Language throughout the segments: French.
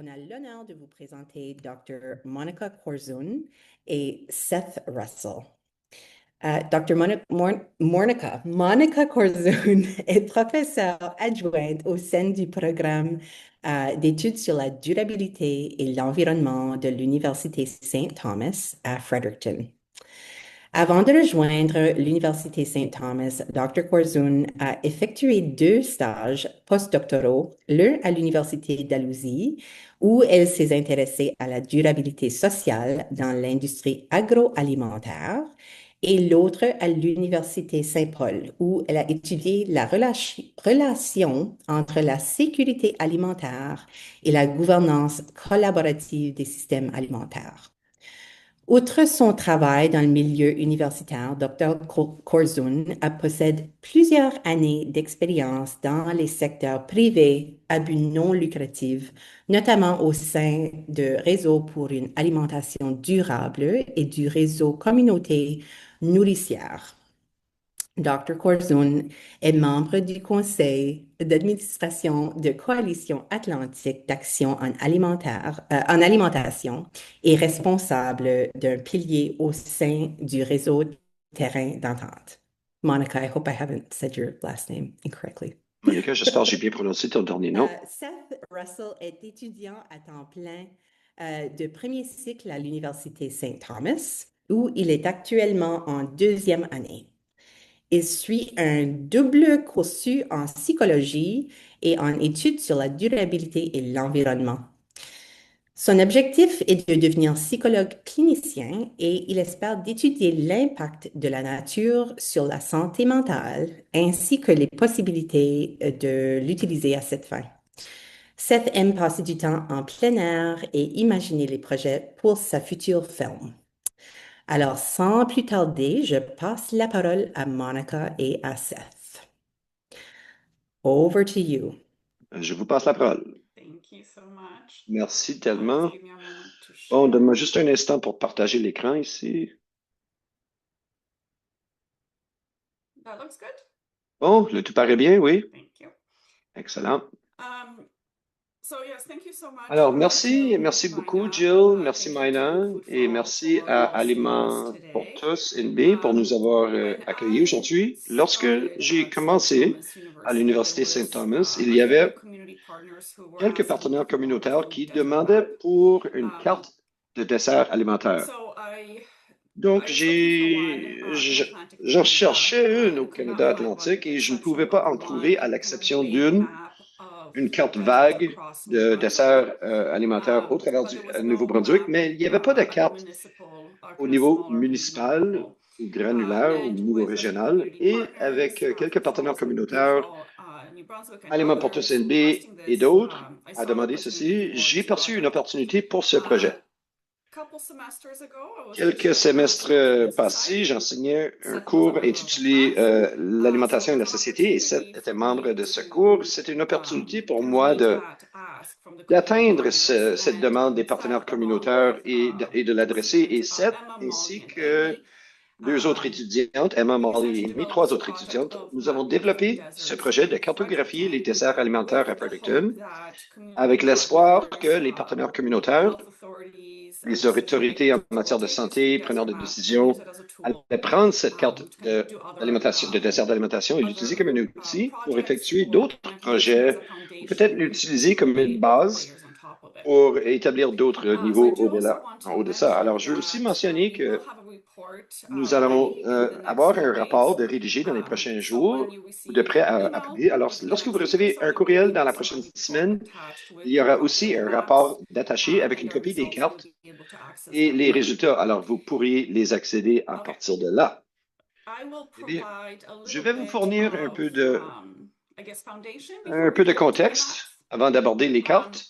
on a l'honneur de vous présenter Dr. Monica Corzoon et Seth Russell. Dr. Monica Corzoon est professeure adjointe au sein du programme d'études sur la durabilité et l'environnement de l'Université St. Thomas à Fredericton. Avant de rejoindre l'Université St. Thomas, Dr. Corzoon a effectué 2 stages postdoctoraux, l'un à l'Université Dalhousie, où elle s'est intéressée à la durabilité sociale dans l'industrie agroalimentaire, et l'autre à l'Université Saint-Paul, où elle a étudié la relation entre la sécurité alimentaire et la gouvernance collaborative des systèmes alimentaires. Outre son travail dans le milieu universitaire, Dr. Corzoon possède plusieurs années d'expérience dans les secteurs privés à but non lucratif, notamment au sein de réseaux pour une alimentation durable et du réseau communauté nourricière. Dr. Corzoon est membre du conseil d'administration de Coalition Atlantique d'Action en alimentation et responsable d'un pilier au sein du réseau Terrain d'entente. Monica, I hope I haven't said your last name incorrectly. Monica, j'espère que j'ai bien prononcé ton dernier nom. Seth Russell est étudiant à temps plein de premier cycle à l'Université St. Thomas, où il est actuellement en 2e année. Il suit un double cursus en psychologie et en études sur la durabilité et l'environnement. Son objectif est de devenir psychologue clinicien et il espère d'étudier l'impact de la nature sur la santé mentale ainsi que les possibilités de l'utiliser à cette fin. Seth aime passer du temps en plein air et imaginer les projets pour sa future film. Alors, sans plus tarder, je passe la parole à Monica et à Seth. Over to you. Je vous passe la parole. Thank you so much. Merci tellement. Give me a moment to share. Bon, donne-moi juste un instant pour partager l'écran ici. That looks good. Bon, le tout paraît bien, oui. Thank you. Excellent. So yes, thank you so much. Alors, merci Jill, beaucoup, Mina. Jill, merci Thank you Maïna, to Food et for All merci for à hosting Aliments us pour today. tous, NB, pour nous avoir When accueillis I aujourd'hui. Lorsque started j'ai at commencé St. Thomas à University, l'Université there St. was Thomas, il a y few avait community partners who were quelques asking partenaires for communautaires food qui dessert demandaient map. pour une carte de dessert alimentaire. So Donc, I was looking for one in Atlantic j'en Canada, cherchais une au and could not Canada find one Atlantique with the et je ne exception pouvais pas of en trouver à one kind of l'exception vague d'une map of une carte food deserts vague across New de Brunswick. desserts alimentaires au travers But du there was no Nouveau-Brunswick, map mais il n'y avait pas de at a carte municipal, au kind of niveau smaller regional municipal level. ou granulaire ou au And niveau with a few régional. community Et avec partners, quelques Food for partenaires All, Food communautaires, for New Brunswick and Aliments pour tous others NB requesting et this, d'autres, I à saw an demander opportunity ceci, for j'ai this perçu une project. opportunité pour ce projet. Couple semesters ago, I was Quelques teaching a class semestres on food and passés, society. j'enseignais un Seth was a cours member of the intitulé class. So L'alimentation it et la was an société et Seth opportunity était for membre me de ce cours. to C'était une opportunité pour kind of moi meet that ask from the community d'atteindre partners. cette demande des partenaires Seth, along communautaires with et de l'adresser. Et Seth, Emma, ainsi Molly, and que Amy, 2 autres étudiantes, Emma, we Molly essentially et Amy, developed this 3 autres project étudiantes, of nous avons mapping food développé ce deserts projet de in cartographier les Fredericton desserts alimentaires à with the hope Fredericton, that community avec l'espoir que partners, les partenaires communautaires, health authorities, les decision autorités en makers matière will de take this food santé, preneurs desert de map and use décision, it as a tool allaient prendre cette carte to kind of do other de dessert d'alimentation et l'utiliser comme un outil pour projects effectuer or d'autres kind of use it as projets, a ou peut-être foundation l'utiliser to comme une create other base layers on top of it. pour établir d'autres So I niveaux do also want en to haut de ça. Alors, mention je veux aussi that mentionner we will que have a report nous ready allons in the next avoir few un rapport days. de rédigé dans les prochains So when jours you ou de receive prêt an à email publier. Alors, within the lorsque vous next week or recevez so, un you will courriel get dans la also a prochaine report semaine, attached with il y a aura copy of aussi the un maps, rapport d'attaché avec and une your copie des results will cartes be able to access et them les there. résultats. Alors, vous pourriez les accéder à Okay. partir de là. I will Eh bien, provide a je little vais vous bit fournir of, I guess, foundation before we go into the contexte maps. avant d'aborder les cartes.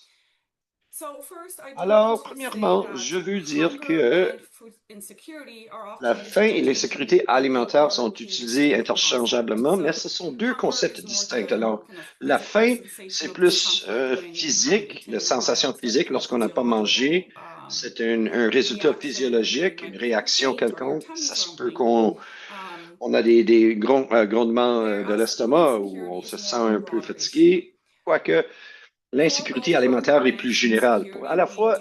So first, I do want Alors, to say premièrement, je that veux dire hunger que and food insecurity are la often used faim et l'insécurité interchangeably, but they alimentaire are sont two utilisés distinct concepts. interchangeablement, mais So ce sont 2 hunger concepts is more distincts. the Alors, kind of la physical faim, sensation c'est of plus discomfort when you haven't physique, la eaten in a sensation while. So it's physique kind of lorsqu'on n'a pas physiological mangé. C'est un résultat reaction when physiologique, when une you feel réaction faint or your quelconque. tummy Ça is se peut rumbling. on a des grondements de Whereas food l'estomac ou insecurity on is se sent more of a un peu broader issue. fatigué. Quoique, l'insécurité alimentaire est plus générale. À la fois,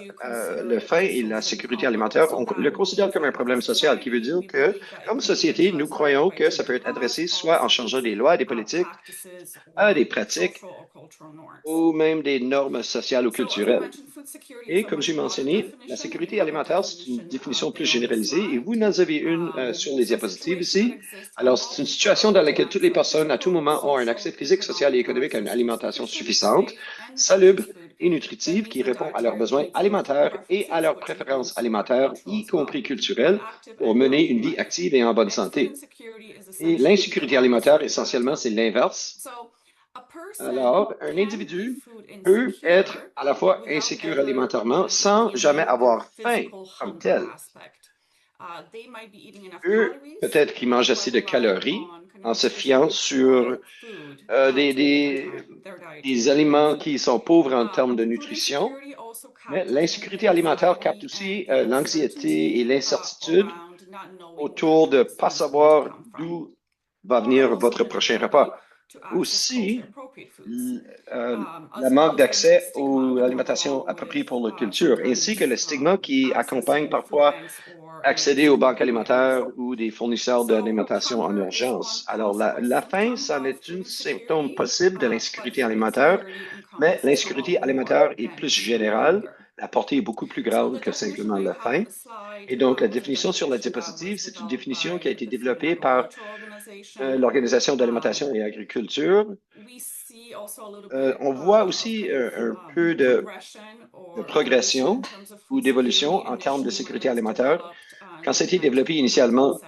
le faim et la sécurité alimentaire, on le considère comme un problème social, qui veut dire que, comme société, nous croyons que ça peut être adressé soit en changeant des lois, des politiques, des pratiques ou même des normes sociales ou culturelles. Et comme j'ai mentionné, la sécurité alimentaire, c'est une définition plus généralisée et vous en avez une sur les diapositives ici. Alors, c'est une situation dans laquelle toutes les personnes, à tout moment, ont un accès physique, social et économique à une alimentation suffisante, salubre et nutritive qui répond à leurs besoins alimentaires et à leurs préférences alimentaires, y compris culturelles, pour mener une vie active et en bonne santé. Et l'insécurité alimentaire, essentiellement, c'est l'inverse. Alors, un individu peut être à la fois insécure alimentairement sans jamais avoir faim comme tel. Peut-être qu'il mange assez de calories en se fiant sur des aliments qui sont pauvres en termes de nutrition. Mais l'insécurité alimentaire capte aussi l'anxiété et l'incertitude autour de ne pas savoir d'où va venir votre prochain repas. Aussi, le manque d'accès à l'alimentation appropriée pour la culture, ainsi que le stigma qui accompagne parfois accéder aux banques alimentaires ou des fournisseurs d'alimentation en urgence. Alors, la faim, ça est un symptôme possible de l'insécurité alimentaire, mais l'insécurité alimentaire est plus générale. La portée est beaucoup plus grande que simplement la faim. Et donc, la définition sur la diapositive, c'est une définition qui a été développée par l'Organisation d'alimentation et agriculture. On voit aussi un peu de progression ou d'évolution en termes de sécurité alimentaire. Quand ça a été développé initialement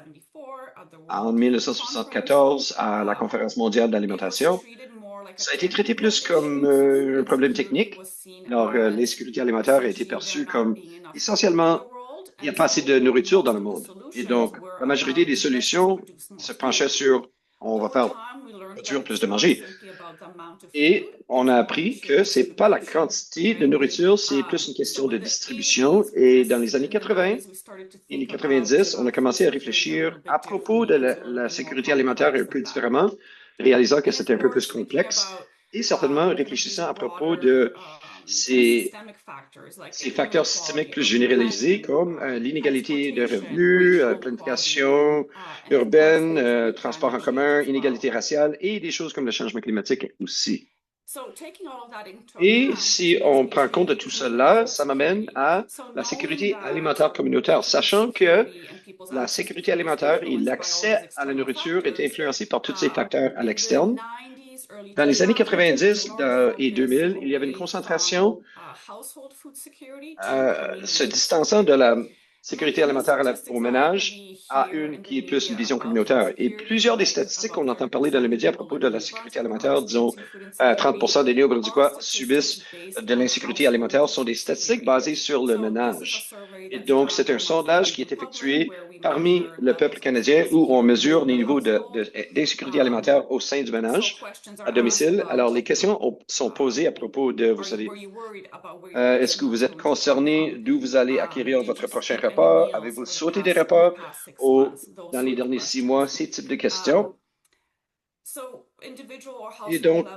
en 1974 à la Conférence mondiale de l'alimentation, ça a été traité plus comme un problème technique. Alors, l'insécurité alimentaire a été perçue comme essentiellement, il n'y a pas assez de nourriture dans le monde. Et donc, la majorité des solutions se penchaient sur, on va faire produire plus de manger. Et on a appris que c'est pas la quantité de nourriture, c'est plus une question de distribution. Et dans les années 80 et les 90, on a commencé à réfléchir à propos de la sécurité alimentaire un peu différemment, réalisant que c'était un peu plus complexe et certainement réfléchissant à propos de ces facteurs systémiques plus généralisés comme l'inégalité de revenus, planification urbaine, transport en commun, inégalité raciale et des choses comme le changement climatique aussi. Et si on prend compte de tout cela, ça m'amène à la sécurité alimentaire communautaire, sachant que la sécurité alimentaire et l'accès à la nourriture est influencé par tous ces facteurs à l'externe. Dans les années 90 et 2000, il y avait une concentration se distançant de la sécurité alimentaire au ménage à une qui est plus une vision communautaire. Et plusieurs des statistiques qu'on entend parler dans les médias à propos de la sécurité alimentaire, disons 30% des Néo-Brunswickois subissent de l'insécurité alimentaire, sont des statistiques basées sur le ménage. Et donc, c'est un sondage qui est effectué parmi le peuple canadien où on mesure les niveaux d'insécurité alimentaire au sein du ménage à domicile. Alors, les questions sont posées à propos de, vous savez, est-ce que vous êtes concerné d'où vous allez acquérir votre prochain repas? Avez-vous sauté des repas dans les derniers 6 mois? Ces types de questions. Et donc,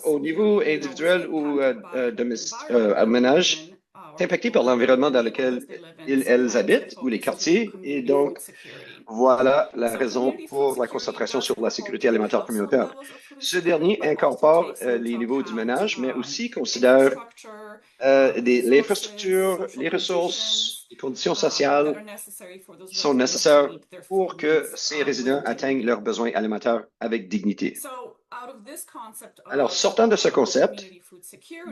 au niveau individuel ou à ménage, c'est impacté par l'environnement dans lequel elles habitent ou les quartiers. Et donc, voilà la raison pour la concentration sur la sécurité alimentaire communautaire. Ce dernier incorpore les niveaux du ménage, mais aussi considère l'infrastructure, les ressources, les conditions sociales qui sont nécessaires pour que ces résidents atteignent leurs besoins alimentaires avec dignité. Alors, sortant de ce concept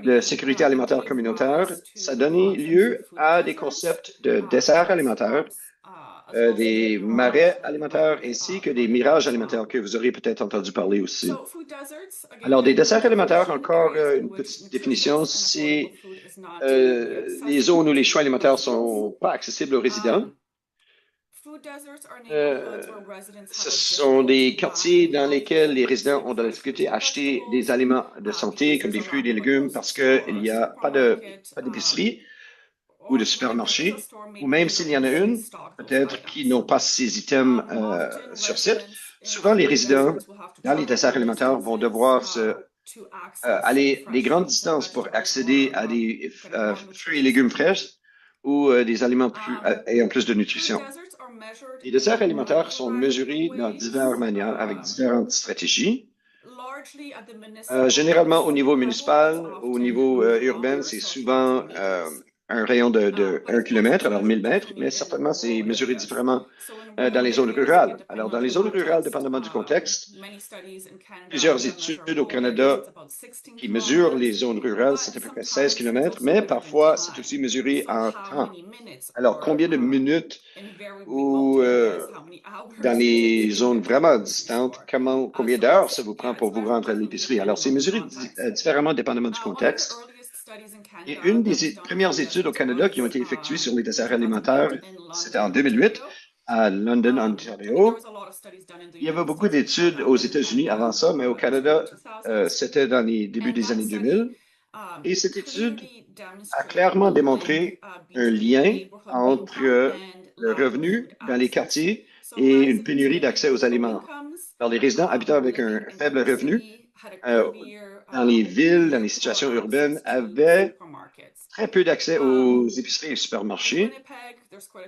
de sécurité alimentaire communautaire, ça a donné lieu à des concepts de dessert alimentaire, des marais alimentaires ainsi que des mirages alimentaires que vous aurez peut-être entendu parler aussi. Alors, des desserts alimentaires, encore une petite définition, c'est les zones où les choix alimentaires ne sont pas accessibles aux résidents. Ce sont des quartiers dans lesquels les résidents ont de la difficulté à acheter des aliments de santé comme des fruits et des légumes parce qu'il n'y a pas d'épicerie ou de supermarché, ou même s'il y en a une, peut-être qu'ils n'ont pas ces items sur site. Souvent, les résidents dans les desserts alimentaires vont devoir se aller des grandes distances pour accéder à des fruits et légumes frais ou des aliments ayant plus de nutrition. Les déserts alimentaires sont mesurés dans diverses manières avec différentes stratégies. Généralement, au niveau municipal, au niveau urbain, c'est souvent un rayon de 1 km, alors 1000 mètres, mais certainement, c'est mesuré différemment dans les zones rurales. Alors, dans les zones rurales, dépendamment du contexte, plusieurs études au Canada qui mesurent les zones rurales, c'est à peu près 16 km, mais parfois, c'est aussi mesuré en temps. Alors, combien de minutes ou dans les zones vraiment distantes, combien d'heures ça vous prend pour vous rendre à l'épicerie? Alors, c'est mesuré différemment dépendamment du contexte. Et une des premières études au Canada qui ont été effectuées sur les déserts alimentaires, c'était en 2008 à London, Ontario. Il y avait beaucoup d'études aux États-Unis avant ça, mais au Canada, c'était dans les débuts des années 2000. Et cette étude a clairement démontré un lien entre le revenu dans les quartiers et une pénurie d'accès aux aliments. Alors, les résidents habitant avec un faible revenu dans les villes, dans les situations urbaines, avaient très peu d'accès aux épiceries et supermarchés.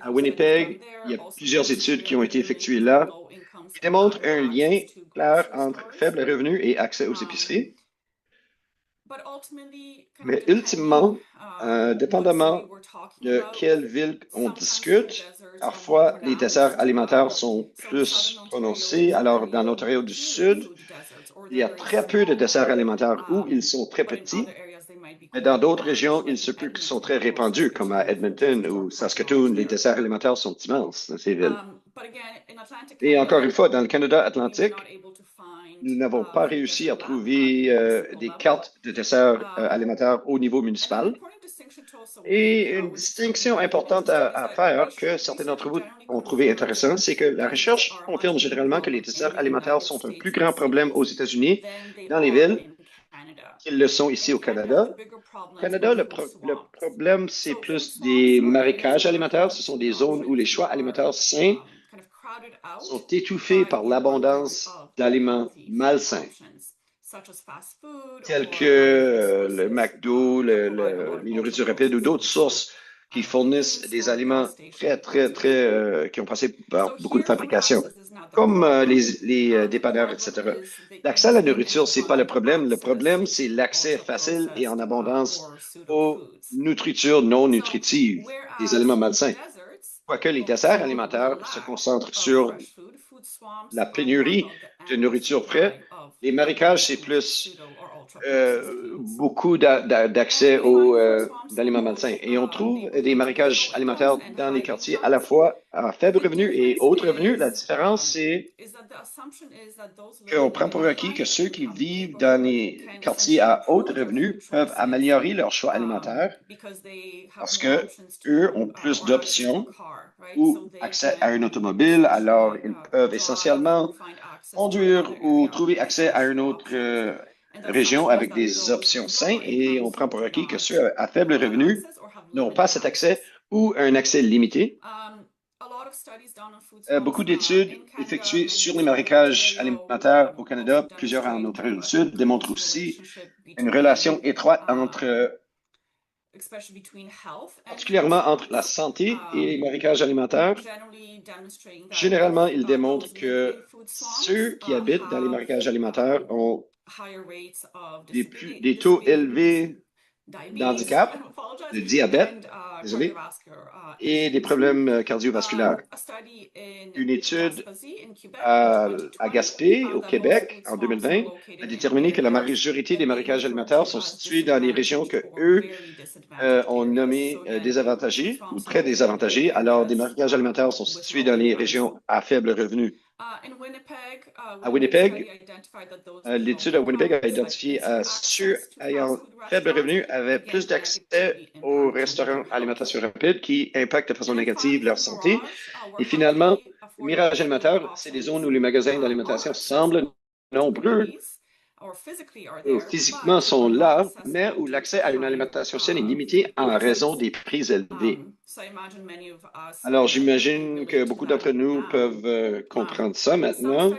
À Winnipeg, il y a plusieurs études qui ont été effectuées là qui démontrent un lien clair entre faible revenu et accès aux épiceries. Mais ultimement, dépendamment de quelle ville on discute, parfois les déserts alimentaires sont plus prononcés. Alors, dans l'Ontario du Sud, il y a très peu de déserts alimentaires où ils sont très petits. Mais dans d'autres régions, il se peut qu'ils sont très répandus, comme à Edmonton ou Saskatoon. Les déserts alimentaires sont immenses dans ces villes. Et encore une fois, dans le Canada atlantique, nous n'avons pas réussi à trouver des cartes de déserts alimentaires au niveau municipal. Et une distinction importante à faire que certains d'entre vous ont trouvé intéressant, c'est que la recherche confirme généralement que les déserts alimentaires sont un plus grand problème aux États-Unis, dans les villes, qu'ils le sont ici au Canada. Au Canada, le problème, c'est plus des marécages alimentaires. Ce sont des zones où les choix alimentaires sains sont étouffés par l'abondance d'aliments malsains, tels que le McDo, les nourritures rapides ou d'autres sources qui fournissent des aliments qui ont passé par beaucoup de fabrication, comme les dépanneurs, etc. L'accès à la nourriture, c'est pas le problème. Le problème, c'est l'accès facile et en abondance aux nourritures non nutritives, des aliments malsains. Quoique les déserts alimentaires se concentrent sur la pénurie de nourriture fraîche, les marécages, c'est plus beaucoup d'accès aux aliments malsains. Et on trouve des marécages alimentaires dans les quartiers à la fois à faible revenu et haut revenu. La différence, c'est qu'on prend pour acquis que ceux qui vivent dans les quartiers à haut revenu peuvent améliorer leur choix alimentaire parce que eux ont plus d'options ou accès à une automobile, alors ils peuvent essentiellement conduire ou trouver accès à une autre région avec des options saines et on prend pour acquis que ceux à faible revenu n'ont pas cet accès ou un accès limité. Beaucoup d'études effectuées sur les marécages alimentaires au Canada, plusieurs en Ontario du Sud, démontrent aussi une relation étroite particulièrement entre la santé et les marécages alimentaires. Généralement, ils démontrent que ceux qui habitent dans les marécages alimentaires ont des taux élevés d'handicap, de diabète, désolé, et des problèmes cardiovasculaires. Une étude à Gaspé, au Québec, en 2020, a déterminé que la majorité des marécages alimentaires sont situés dans les régions que eux ont nommées désavantagées ou très désavantagées. Alors, des marécages alimentaires sont situés dans les régions à faible revenu. À Winnipeg, l'étude à Winnipeg a identifié ceux ayant faible revenu avaient plus d'accès aux restaurants alimentation rapide qui impactent de façon négative leur santé. Et finalement, le mirage alimentaire, c'est des zones où les magasins d'alimentation semblent nombreux, physiquement sont là, mais où l'accès à une alimentation saine est limité en raison des prix élevés. Alors, j'imagine que beaucoup d'entre nous peuvent comprendre ça maintenant.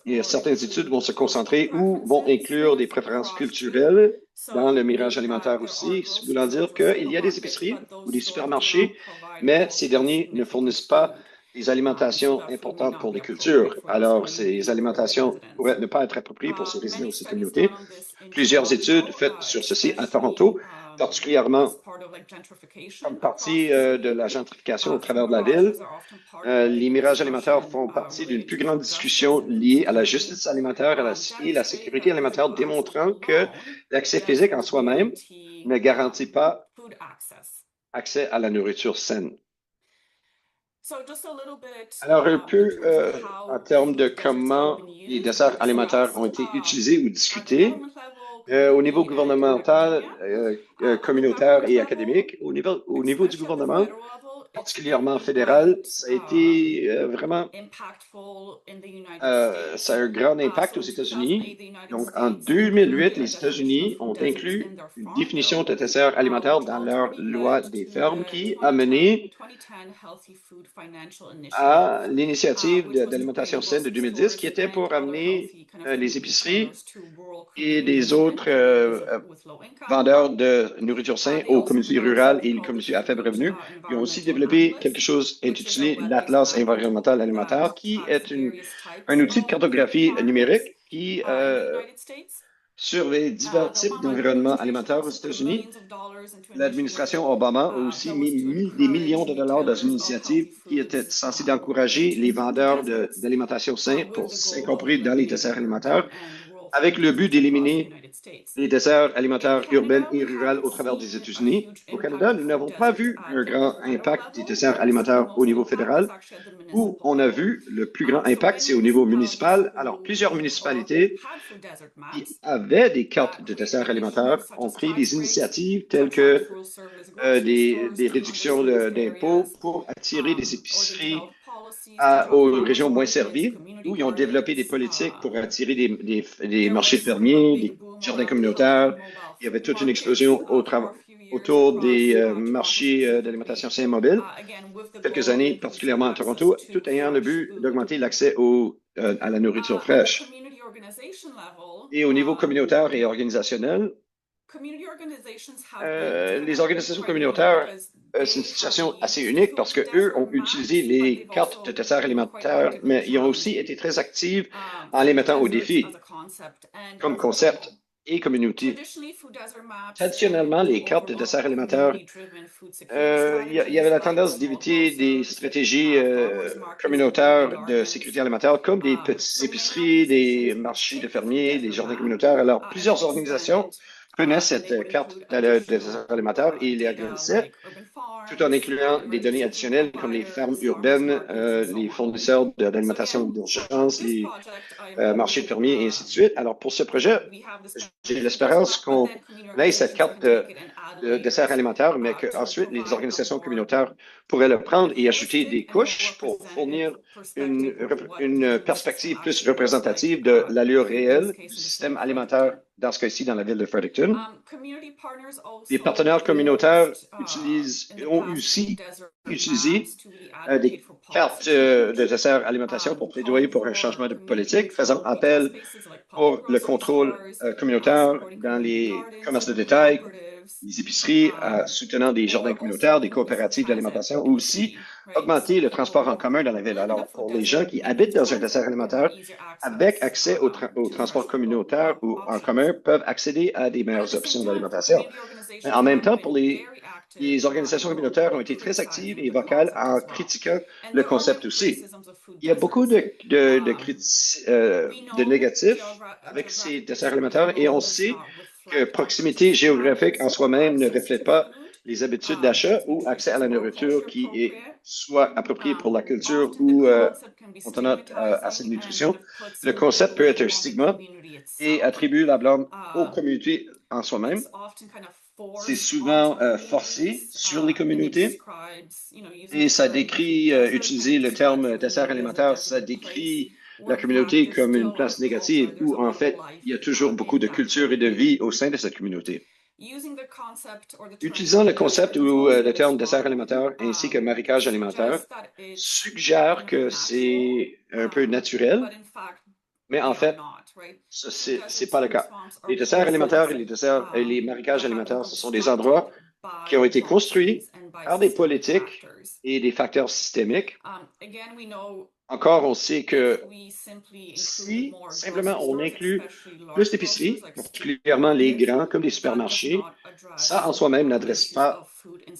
Et certaines études vont se concentrer ou vont inclure des préférences culturelles dans le mirage alimentaire aussi, voulant dire qu'il y a des épiceries ou des supermarchés, mais ces derniers ne fournissent pas des alimentations importantes pour les cultures. Alors, ces alimentations pourraient ne pas être appropriées pour ces résidents ou ces communautés. Plusieurs études faites sur ceci à Toronto, particulièrement comme partie de la gentrification au travers de la ville. Les mirages alimentaires font partie d'une plus grande discussion liée à la justice alimentaire et la sécurité alimentaire, démontrant que l'accès physique en soi-même ne garantit pas accès à la nourriture saine. Alors, un peu en termes de comment les desserts alimentaires ont été utilisés ou discutés au niveau gouvernemental, communautaire et académique. Au niveau du gouvernement, particulièrement fédéral, ça a été vraiment, ça a un grand impact aux États-Unis. Donc, en 2008, les États-Unis ont inclus une définition de dessert alimentaire dans leur loi des fermes qui a mené à l'initiative d'alimentation saine de 2010, qui était pour amener les épiceries et des autres vendeurs de nourriture saine aux communautés rurales et les communautés à faible revenu. Ils ont aussi développé quelque chose intitulé l'Atlas environnemental alimentaire, qui est un outil de cartographie numérique qui sur les divers types d'environnements alimentaires aux États-Unis. L'administration Obama a aussi mis des millions de dollars dans une initiative qui était censée encourager les vendeurs d'alimentation saine pour s'incorporer dans les desserts alimentaires, avec le but d'éliminer les desserts alimentaires urbains et ruraux au travers des États-Unis. Au Canada, nous n'avons pas vu un grand impact des desserts alimentaires au niveau fédéral. Où on a vu le plus grand impact, c'est au niveau municipal. Alors, plusieurs municipalités qui avaient des cartes de desserts alimentaires ont pris des initiatives telles que des réductions d'impôts pour attirer des épiceries aux régions moins servies, où ils ont développé des politiques pour attirer des marchés fermiers, des jardins communautaires. Il y avait toute une explosion autour des marchés d'alimentation saine mobile. Quelques années, particulièrement à Toronto, tout ayant le but d'augmenter l'accès à la nourriture fraîche. Et au niveau communautaire et organisationnel, les organisations communautaires, c'est une situation assez unique parce qu'eux ont utilisé les cartes de desserts alimentaires, mais ils ont aussi été très actifs en les mettant au défi comme concept et communauté. Traditionnellement, les cartes de desserts alimentaires, il y avait la tendance d'éviter des stratégies communautaires de sécurité alimentaire comme des petites épiceries, des marchés de fermiers, des jardins communautaires. Alors, plusieurs organisations prenaient cette carte de dessert alimentaire et les agrandissaient, tout en incluant des données additionnelles comme les fermes urbaines, les fournisseurs d'alimentation d'urgence, les marchés de fermiers et ainsi de suite. Alors, pour ce projet, j'ai l'espérance qu'on ait cette carte de dessert alimentaire, mais qu'ensuite, les organisations communautaires pourraient le prendre et ajouter des couches pour fournir une perspective plus représentative de l'allure réelle du système alimentaire, dans ce cas-ci, dans la ville de Fredericton. Les partenaires communautaires ont aussi utilisé des cartes de dessert alimentation pour plaidoyer pour un changement de politique, faisant appel pour le contrôle communautaire dans les commerces de détail, les épiceries, soutenant des jardins communautaires, des coopératives d'alimentation, ou aussi augmenter le transport en commun dans la ville. Alors, pour les gens qui habitent dans un dessert alimentaire, avec accès au transport communautaire ou en commun, peuvent accéder à des meilleures options d'alimentation. Mais en même temps, pour les organisations communautaires ont été très actives et vocales en critiquant le concept aussi. Il y a beaucoup de critiques, de négatifs avec ces desserts alimentaires et on sait que proximité géographique en soi-même ne reflète pas les habitudes d'achat ou accès à la nourriture qui est soit appropriée pour la culture ou contenante à cette nutrition. Le concept peut être un stigma et attribue la blâme aux communautés en soi-même. C'est souvent forcé sur les communautés et ça décrit, utiliser le terme dessert alimentaire, ça décrit la communauté comme une place négative où, en fait, il y a toujours beaucoup de culture et de vie au sein de cette communauté. Utilisant le concept ou le terme dessert alimentaire ainsi que marécage alimentaire suggère que c'est un peu naturel, Mais en fait, ce n'est pas le cas. Les desserts alimentaires et les marécages alimentaires, ce sont des endroits qui ont été construits par des politiques et des facteurs systémiques. Encore, on sait que si simplement on inclut plus d'épiceries, particulièrement les grands comme les supermarchés, ça en soi-même n'adresse pas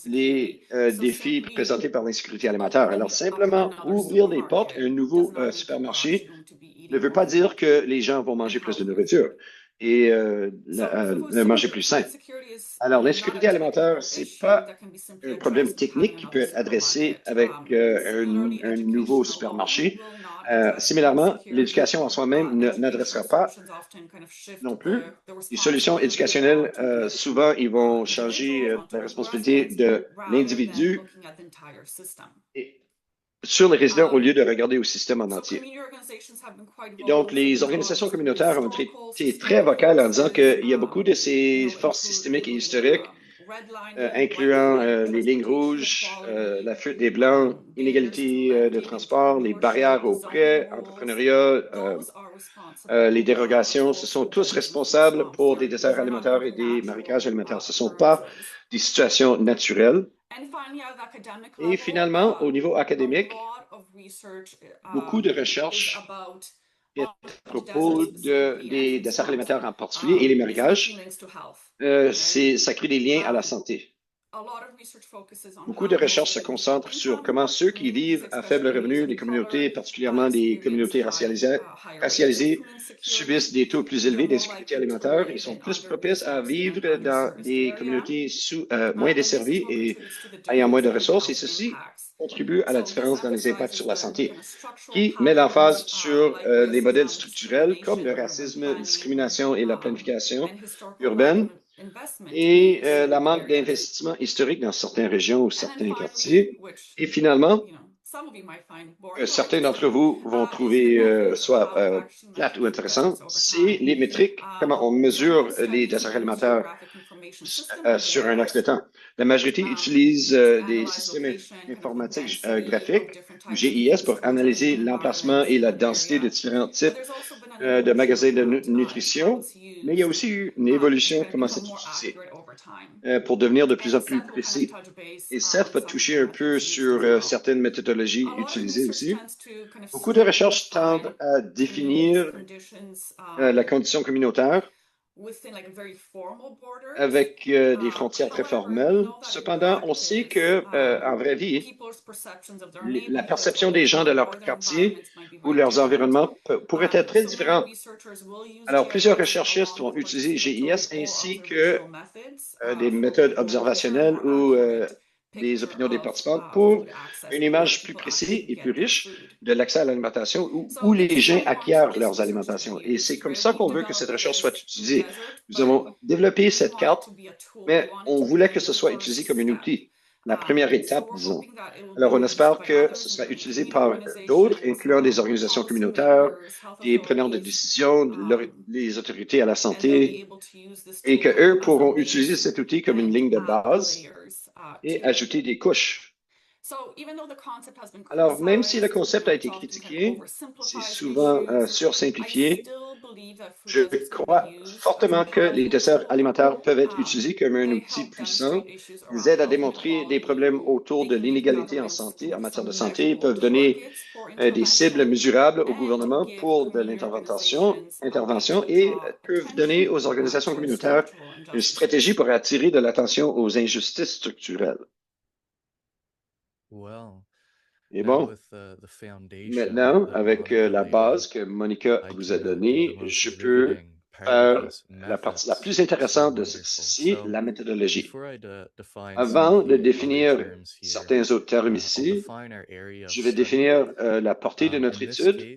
les défis présentés par l'insécurité alimentaire. Alors, simplement ouvrir les portes à un nouveau supermarché ne veut pas dire que les gens vont manger plus de nourriture et manger plus sain. Alors, l'insécurité alimentaire, c'est pas un problème technique qui peut être adressé avec un nouveau supermarché. Similairement, l'éducation en soi-même n'adressera pas non plus. Les solutions éducationnelles, souvent, ils vont changer la responsabilité de l'individu sur les résidents au lieu de regarder au système en entier. Et donc, les organisations communautaires ont été très vocales en disant qu'il y a beaucoup de ces forces systémiques et historiques, incluant les lignes rouges, la fuite des Blancs, inégalité de transport, les barrières au prêt, entrepreneuriat, les dérogations, ce sont tous responsables pour des déserts alimentaires et des marécages alimentaires. Ce ne sont pas des situations naturelles. Et finalement, au niveau académique, beaucoup de recherches à propos des desserts alimentaires en particulier et les marécages, ça crée des liens à la santé. Beaucoup de recherches se concentrent sur comment ceux qui vivent à faible revenu, les communautés, particulièrement les communautés racialisées, subissent des taux plus élevés d'insécurité alimentaire et sont plus propices à vivre dans des communautés moins desservies et ayant moins de ressources. Et ceci contribue à la différence dans les impacts sur la santé, qui met l'emphase sur les modèles structurels comme le racisme, la discrimination et la planification urbaine, et la manque d'investissement historique dans certaines régions ou certains quartiers. Et finalement, certains d'entre vous vont trouver soit plate ou intéressant, c'est les métriques, comment on mesure les déserts alimentaires sur un axe de temps. La majorité utilise des systèmes informatiques graphiques, ou GIS, pour analyser l'emplacement et la densité de différents types de magasins de nutrition, mais il y a aussi eu une évolution comment c'est utilisé pour devenir de plus en plus précis. Et Seth va toucher un peu sur certaines méthodologies utilisées aussi. Beaucoup de recherches tendent à définir la condition communautaire avec des frontières très formelles. Cependant, on sait que en vraie vie, la perception des gens de leur quartier ou leurs environnements pourrait être très différente. Alors, plusieurs recherchistes vont utiliser GIS ainsi que des méthodes observationnelles ou des opinions des participants pour une image plus précise et plus riche de l'accès à l'alimentation où les gens acquièrent leurs alimentations. Et c'est comme ça qu'on veut que cette recherche soit utilisée. Nous avons développé cette carte, mais on voulait que ce soit utilisé comme un outil, la première étape, disons. Alors, on espère que ce sera utilisé par d'autres, incluant des organisations communautaires, des preneurs de décision, les autorités à la santé, et qu'eux pourront utiliser cet outil comme une ligne de base et ajouter des couches. Alors, même si le concept a été critiqué, c'est souvent sursimplifié, je crois fortement que les desserts alimentaires peuvent être utilisés comme un outil puissant. Ils aident à démontrer des problèmes autour de l'inégalité en santé, en matière de santé, peuvent donner des cibles mesurables au gouvernement pour de l'intervention et peuvent donner aux organisations communautaires une stratégie pour attirer de l'attention aux injustices structurelles. Et bon, maintenant, avec la base que Monica vous a donnée, je peux faire la partie la plus intéressante de ceci, la méthodologie. Avant de définir certains autres termes ici, je vais définir la portée de notre étude.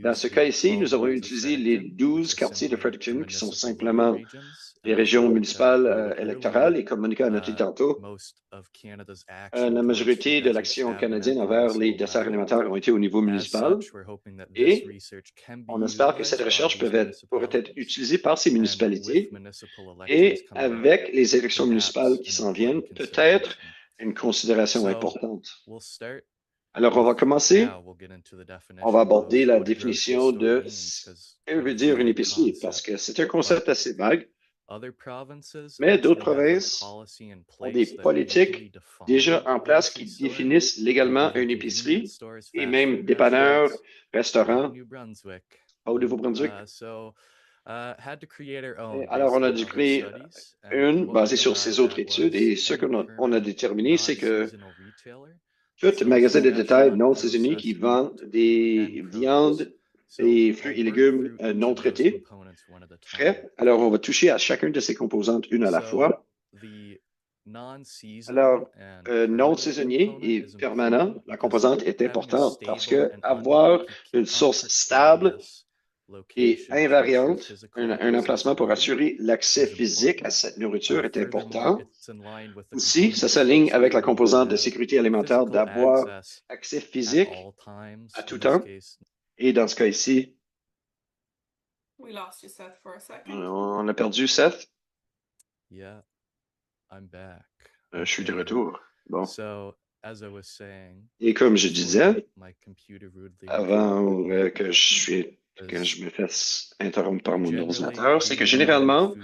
Dans ce cas ici, nous avons utilisé les 12 quartiers de Fredericton qui sont simplement les régions municipales électorales et comme Monica a noté tantôt, la majorité de l'action canadienne envers les desserts alimentaires ont été au niveau municipal et on espère que cette recherche pourrait être utilisée par ces municipalités et avec les élections municipales qui s'en viennent, peut-être une considération importante. Alors, on va commencer. On va aborder la définition de ce que veut dire une épicerie, parce que c'est un concept assez vague, mais d'autres provinces ont des politiques déjà en place qui définissent légalement une épicerie et même dépanneurs, restaurants au Nouveau-Brunswick. Alors, on a dû créer une basée sur ces autres études et ce qu'on a déterminé, c'est que tout magasin de détail non saisonnier qui vend des viandes, des fruits et légumes non traités, frais. Alors, on va toucher à chacune de ces composantes une à la fois. Alors, non saisonnier et permanent, la composante est importante parce que avoir une source stable et invariante, un emplacement pour assurer l'accès physique à cette nourriture est important. Aussi, ça s'aligne avec la composante de sécurité alimentaire d'avoir accès physique à tout temps. Et dans ce cas ici, on a perdu Seth. Je suis de retour. Bon. Et comme je disais, avant que je me fasse interrompre par mon ordinateur, c'est que généralement,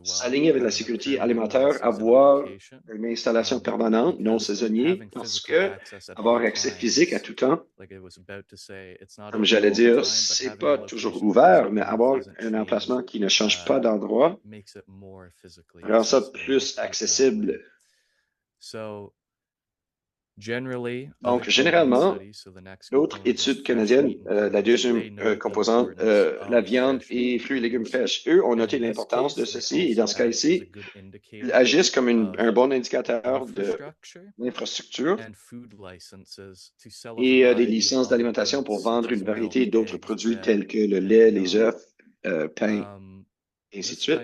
s'aligner avec la sécurité alimentaire, avoir une installation permanente, non saisonnière, parce que avoir accès physique à tout temps, comme j'allais dire, c'est pas toujours ouvert, mais avoir un emplacement qui ne change pas d'endroit rend ça plus accessible. Donc, généralement, d'autres études canadiennes, la deuxième composante, la viande et fruits et légumes fraîches, eux ont noté l'importance de ceci et dans ce cas ici, ils agissent comme un bon indicateur de l'infrastructure et des licences d'alimentation pour vendre une variété d'autres produits tels que le lait, les œufs, pain, et ainsi de suite.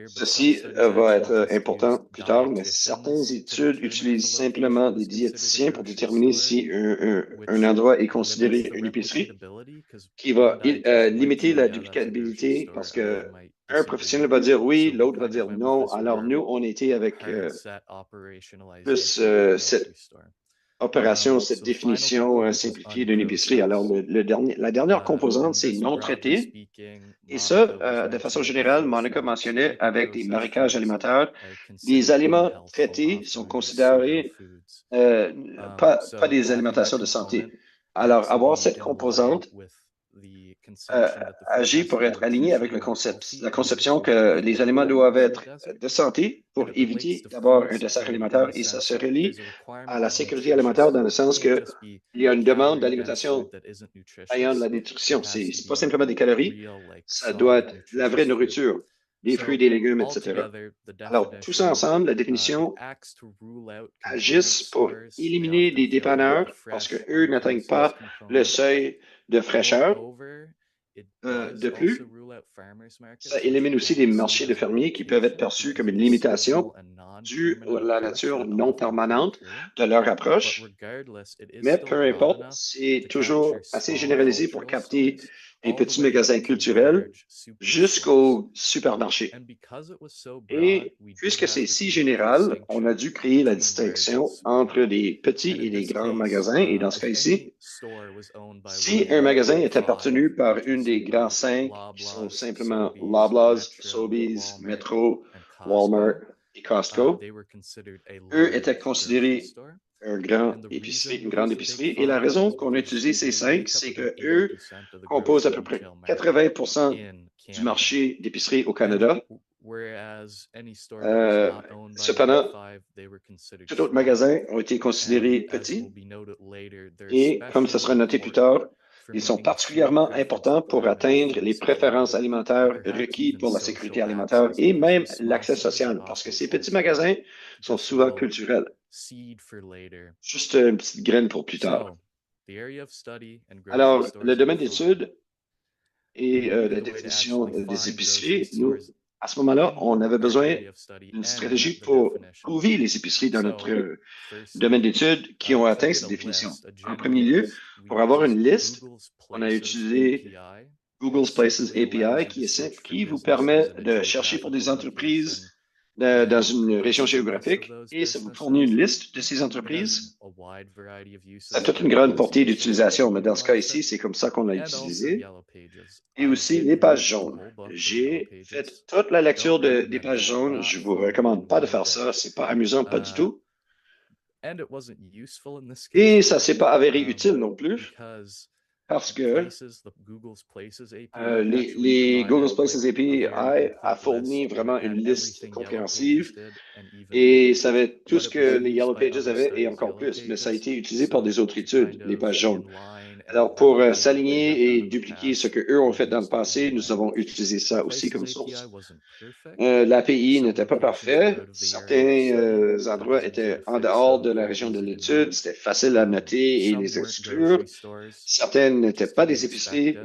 Ceci va être important plus tard, mais certaines études utilisent simplement des diététiciens pour déterminer si un endroit est considéré une épicerie, qui va limiter la duplicabilité parce que un professionnel va dire oui, l'autre va dire non. Alors nous, on était avec plus cette opération, cette définition simplifiée d'une épicerie. Alors, la dernière composante, c'est non traité. Et ça, de façon générale, Monica mentionnait avec des marécages alimentaires, les aliments traités sont considérés pas des alimentations de santé. Alors, avoir cette composante agit pour être aligné avec la conception que les aliments doivent être de santé pour éviter d'avoir un dessert alimentaire et ça se relie à la sécurité alimentaire dans le sens qu'il y a une demande d'alimentation ayant de la nutrition. C'est pas simplement des calories, ça doit être la vraie nourriture, des fruits, des légumes, etc. Alors, tout ça ensemble, la définition agissent pour éliminer les dépanneurs parce qu'eux n'atteignent pas le seuil de fraîcheur. De plus, ça élimine aussi des marchés de fermiers qui peuvent être perçus comme une limitation due à la nature non permanente de leur approche. Mais peu importe, c'est toujours assez généralisé pour capter les petits magasins culturels jusqu'au supermarché. Et puisque c'est si général, on a dû créer la distinction entre les petits et les grands magasins. Et dans ce cas ici, si un magasin est appartenu par une des grands 5, qui sont simplement Loblaws, Sobeys, Metro, Walmart et Costco, eux étaient considérés une grande épicerie. Et la raison qu'on a utilisé ces 5, c'est qu'eux composent à peu près 80% du marché d'épicerie au Canada. Cependant, tout autre magasin ont été considérés petits et, comme ce sera noté plus tard, ils sont particulièrement importants pour atteindre les préférences alimentaires requises pour la sécurité alimentaire et même l'accès social, parce que ces petits magasins sont souvent culturels. Juste une petite graine pour plus tard. Alors, le domaine d'étude et la définition des épiceries, nous, à ce moment-là, on avait besoin d'une stratégie pour trouver les épiceries dans notre domaine d'études qui ont atteint cette définition. En premier lieu, pour avoir une liste, on a utilisé Google's Places API, qui est simple, qui vous permet de chercher pour des entreprises dans une région géographique et ça vous fournit une liste de ces entreprises. Ça a toute une grande portée d'utilisation, mais dans ce cas ici, c'est comme ça qu'on l'a utilisé. Et aussi les pages jaunes. J'ai fait toute la lecture des pages jaunes. Je vous recommande pas de faire ça. C'est pas amusant, pas du tout. Et ça s'est pas avéré utile non plus parce que les Google Places API a fourni vraiment une liste compréhensive et savait tout ce que les Yellow Pages avaient et encore plus, mais ça a été utilisé par des autres études, les pages jaunes. Alors, pour s'aligner et dupliquer ce qu'eux ont fait dans le passé, nous avons utilisé ça aussi comme source. L'API n'était pas parfait. Certains endroits étaient en dehors de la région de l'étude. C'était facile à noter et les exclure. Certaines n'étaient pas des épiceries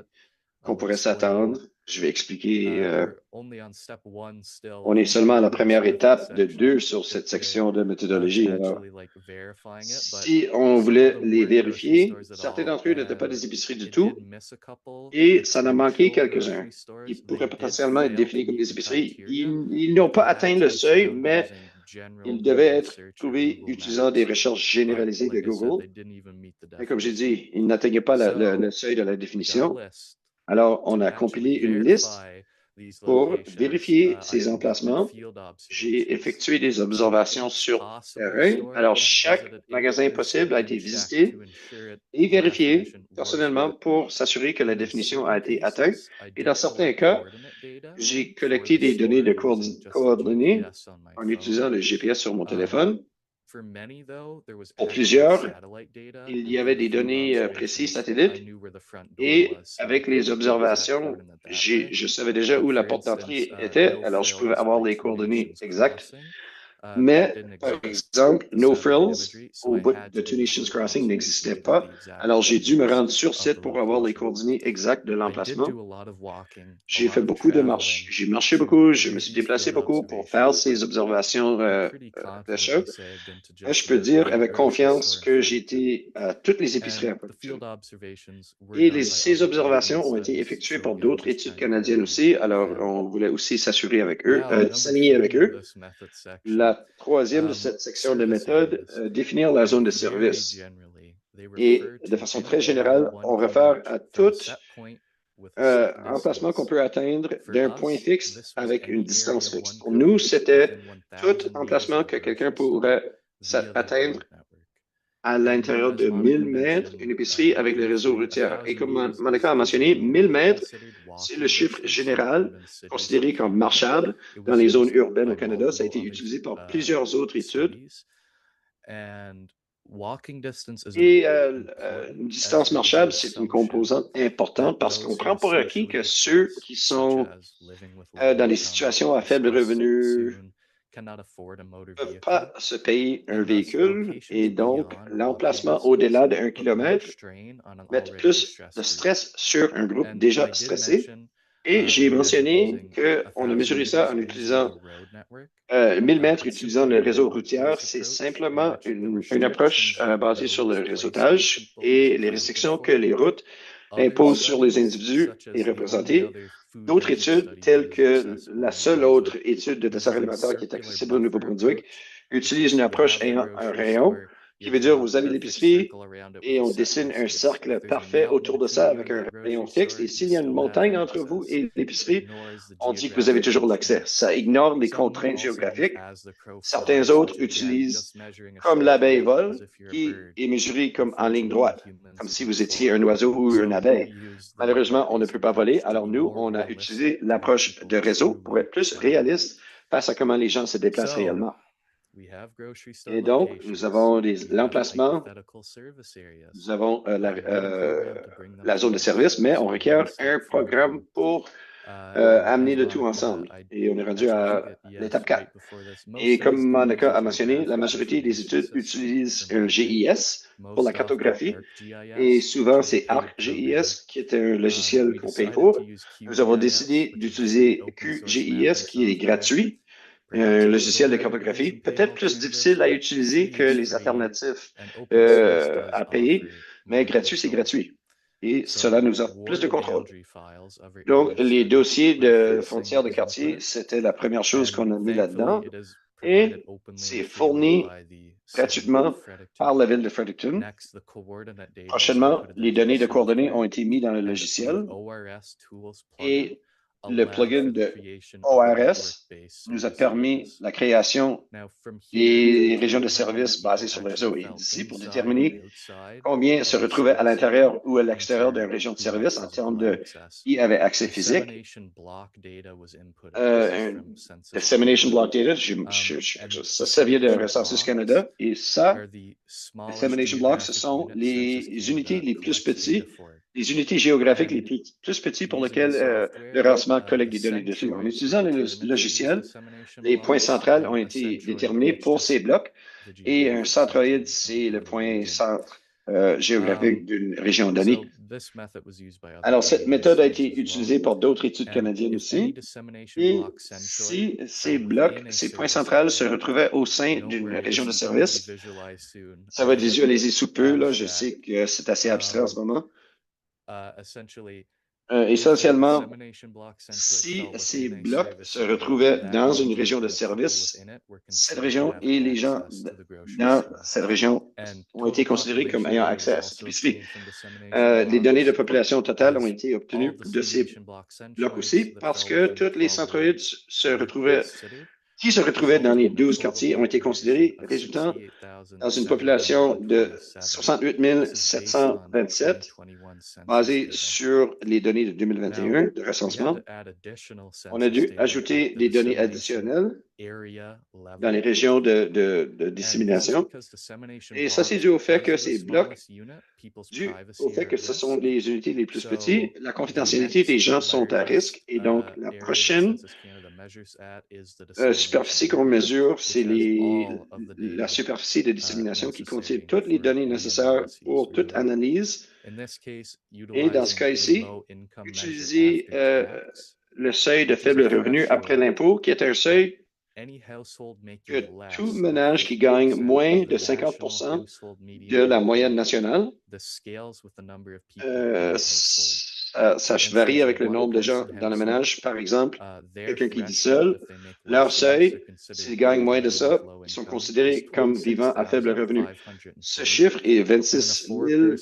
qu'on pourrait s'attendre. Je vais expliquer. On est seulement à la première étape de 2 sur cette section de méthodologie. Alors, si on voulait les vérifier, certains d'entre eux n'étaient pas des épiceries du tout et ça en a manqué quelques-uns. Ils pourraient potentiellement être définis comme des épiceries. Ils n'ont pas atteint le seuil, mais ils devaient être trouvés utilisant des recherches généralisées de Google. Mais comme j'ai dit, ils n'atteignaient pas le seuil de la définition. Alors, on a compilé une liste pour vérifier ces emplacements. J'ai effectué des observations sur terrain. Alors, chaque magasin possible a été visité et vérifié personnellement pour s'assurer que la définition a été atteinte. Et dans certains cas, j'ai collecté des données de coordonnées en utilisant le GPS sur mon téléphone. Pour plusieurs, il y avait des données précises satellites et avec les observations, je savais déjà où la porte d'entrée était, alors je pouvais avoir les coordonnées exactes. Mais, par exemple, No Frills au bout de Two Nations Crossing n'existait pas. Alors, j'ai dû me rendre sur site pour avoir les coordonnées exactes de l'emplacement. J'ai fait beaucoup de marches. J'ai marché beaucoup. Je me suis déplacé beaucoup pour faire ces observations de choc. Je peux dire avec confiance que j'ai été à toutes les épiceries à production. Et ces observations ont été effectuées par d'autres études canadiennes aussi. Alors, on voulait aussi s'assurer avec eux, s'aligner avec eux. La troisième de cette section de méthode, définir la zone de service. Et de façon très générale, on réfère à tout emplacement qu'on peut atteindre d'un point fixe avec une distance fixe. Pour nous, c'était tout emplacement que quelqu'un pourrait atteindre à l'intérieur de 1000 mètres, une épicerie avec le réseau routier. Et comme Monica a mentionné, 1000 mètres, c'est le chiffre général considéré comme marchable dans les zones urbaines au Canada. Ça a été utilisé par plusieurs autres études. Et une distance marchable, c'est une composante importante parce qu'on prend pour acquis que ceux qui sont dans des situations à faible revenu ne peuvent pas se payer un véhicule et donc l'emplacement au-delà de 1 kilomètre met plus de stress sur un groupe déjà stressé. Et j'ai mentionné qu'on a mesuré ça en utilisant 1000 mètres utilisant le réseau routier. C'est simplement une approche basée sur le réseautage et les restrictions que les routes imposent sur les individus et représentés. D'autres études, telles que la seule autre étude de dessert alimentaire qui est accessible au Nouveau-Brunswick, utilisent une approche ayant un rayon, qui veut dire vous avez l'épicerie et on dessine un cercle parfait autour de ça avec un rayon fixe. Et s'il y a une montagne entre vous et l'épicerie, on dit que vous avez toujours l'accès. Ça ignore les contraintes géographiques. Certains autres utilisent comme l'abeille vole, qui est mesuré comme en ligne droite, comme si vous étiez un oiseau ou une abeille. Malheureusement, on ne peut pas voler. Alors nous, on a utilisé l'approche de réseau pour être plus réaliste face à comment les gens se déplacent réellement. Et donc, nous avons l'emplacement, nous avons la zone de service, mais on requiert un programme pour amener le tout ensemble. Et on est rendu à l'étape 4. Et comme Monica a mentionné, la majorité des études utilisent un GIS pour la cartographie. Et souvent, c'est ArcGIS qui est un logiciel qu'on paye pour. Nous avons décidé d'utiliser QGIS qui est gratuit. Un logiciel de cartographie, peut-être plus difficile à utiliser que les alternatifs à payer, mais gratuit, c'est gratuit. et cela nous offre plus de contrôle. Donc, les dossiers de frontières de quartier, c'était la première chose qu'on a mis là-dedans et c'est fourni gratuitement par la ville de Fredericton. Prochainement, les données de coordonnées ont été mises dans le logiciel et le plugin de ORS nous a permis la création des régions de services basées sur le réseau. Et d'ici, pour déterminer combien se retrouvait à l'intérieur ou à l'extérieur d'une région de service en termes de qui avait accès physique. Dissemination block data, ça vient de Recensus Canada. Et ça, dissemination blocks, ce sont les unités les plus petites, les unités géographiques les plus petites pour lesquelles le recensement collecte des données dessus. En utilisant le logiciel, les points centrales ont été déterminés pour ces blocs et un centroïde, c'est le point centre géographique d'une région donnée. Alors, cette méthode a été utilisée par d'autres études canadiennes aussi. Et si ces blocs, ces points centrales se retrouvaient au sein d'une région de service, ça va être visualisé sous peu. Là, je sais que c'est assez abstrait en ce moment. Essentiellement, si ces blocs se retrouvaient dans une région de service, cette région et les gens dans cette région ont été considérés comme ayant accès à cette spécifique. Les données de population totale ont été obtenues de ces blocs aussi parce que tous les centroïdes qui se retrouvaient dans les 12 quartiers ont été considérés, résultant dans une population de 68 727, basée sur les données de 2021 de recensement. On a dû ajouter des données additionnelles dans les régions de dissémination. Et ça, c'est dû au fait que ces blocs, dû au fait que ce sont les unités les plus petites, la confidentialité des gens sont à risque. Et donc, la prochaine superficie qu'on mesure, c'est la superficie de dissémination qui contient toutes les données nécessaires pour toute analyse. Et dans ce cas ici, utiliser le seuil de faible revenu après l'impôt, qui est un seuil que tout ménage qui gagne moins de 50% de la moyenne nationale, ça varie avec le nombre de gens dans le ménage. Par exemple, quelqu'un qui vit seul, leur seuil, s'ils gagnent moins de ça, ils sont considérés comme vivant à faible revenu. Ce chiffre est 26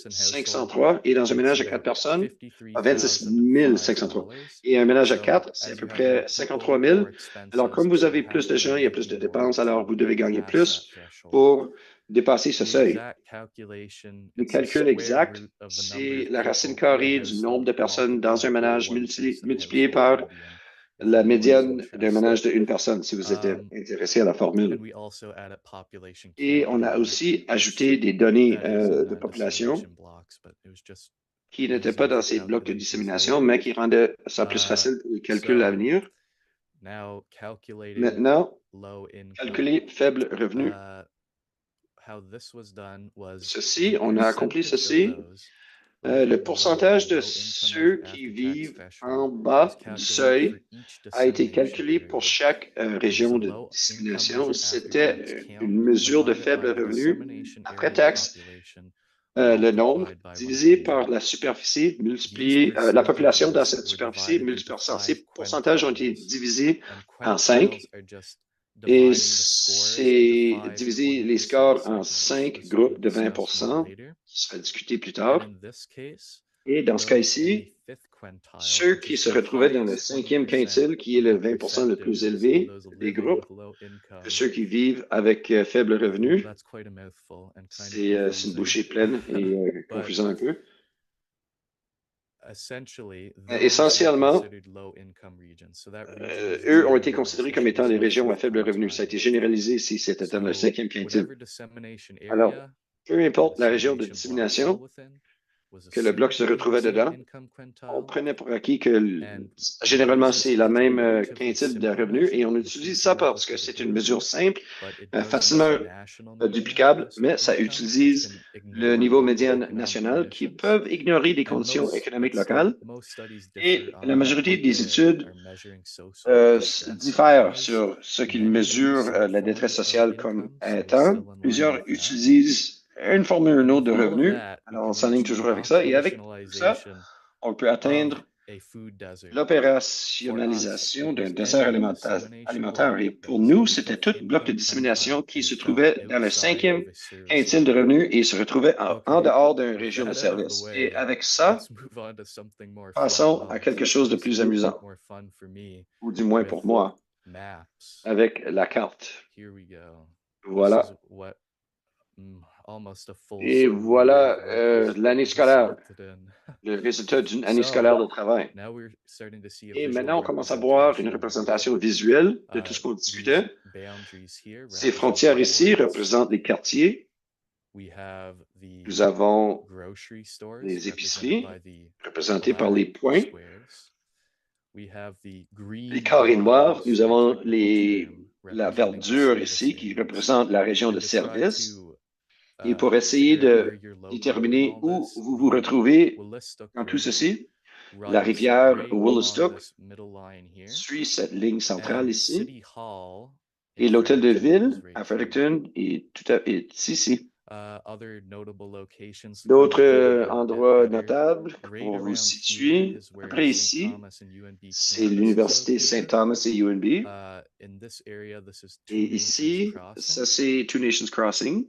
503 et dans un ménage à 4 personnes, à 26 503. Et un ménage à 4, c'est à peu près 53 000. Alors, comme vous avez plus de gens, il y a plus de dépenses, alors vous devez gagner plus pour dépasser ce seuil. Le calcul exact, c'est la racine carrée du nombre de personnes dans un ménage multiplié par la médiane d'un ménage de une personne, si vous êtes intéressé à la formule. Et on a aussi ajouté des données de population qui n'étaient pas dans ces blocs de dissémination, mais qui rendaient ça plus facile pour le calcul à venir. Maintenant, calculer faible revenu. Ceci, on a accompli ceci. Le pourcentage de ceux qui vivent en bas du seuil a été calculé pour chaque région de dissémination. C'était une mesure de faible revenu après taxe. Le nombre divisé par la superficie multiplié, la population dans cette superficie multiplié par ces pourcentages ont été divisés en 5. Et c'est diviser les scores en 5 groupes de 20%, qui sera discuté plus tard. Et dans ce cas ici, ceux qui se retrouvaient dans le 5e quintile, qui est le 20% le plus élevé des groupes, de ceux qui vivent avec faible revenu, c'est une bouchée pleine et confusant un peu. Essentiellement, eux ont été considérés comme étant des régions à faible revenu. Ça a été généralisé si c'était dans le 5e quintile. Alors, peu importe la région de dissémination que le bloc se retrouvait dedans, on prenait pour acquis que généralement c'est la même quintile de revenus et on utilise ça parce que c'est une mesure simple, facilement duplicable, mais ça utilise le niveau médian national qui peuvent ignorer les conditions économiques locales. Et la majorité des études diffèrent sur ce qu'ils mesurent la détresse sociale comme étant. Plusieurs utilisent une formule ou une autre de revenus. Alors, on s'enligne toujours avec ça. Et avec tout ça, on peut atteindre l'opérationnalisation d'un désert alimentaire. Et pour nous, c'était tout bloc de dissémination qui se trouvait dans le 5e quintile de revenus et se retrouvait en dehors d'une région de service. Et avec ça, passons à quelque chose de plus amusant, ou du moins pour moi, avec la carte. Voilà. Et voilà l'année scolaire, le résultat d'une année scolaire de travail. Et maintenant, on commence à voir une représentation visuelle de tout ce qu'on discutait. Ces frontières ici représentent les quartiers. Nous avons les épiceries représentées par les points. Les carrés noirs, nous avons la verdure ici qui représente la région de service. Et pour essayer de déterminer où vous vous retrouvez dans tout ceci, la rivière Woolastook suit cette ligne centrale ici. Et l'hôtel de ville à Fredericton est ici. D'autres endroits notables pour vous situer. Après ici, c'est l'université St. Thomas et UNB. Et ici, ça c'est Two Nations Crossing.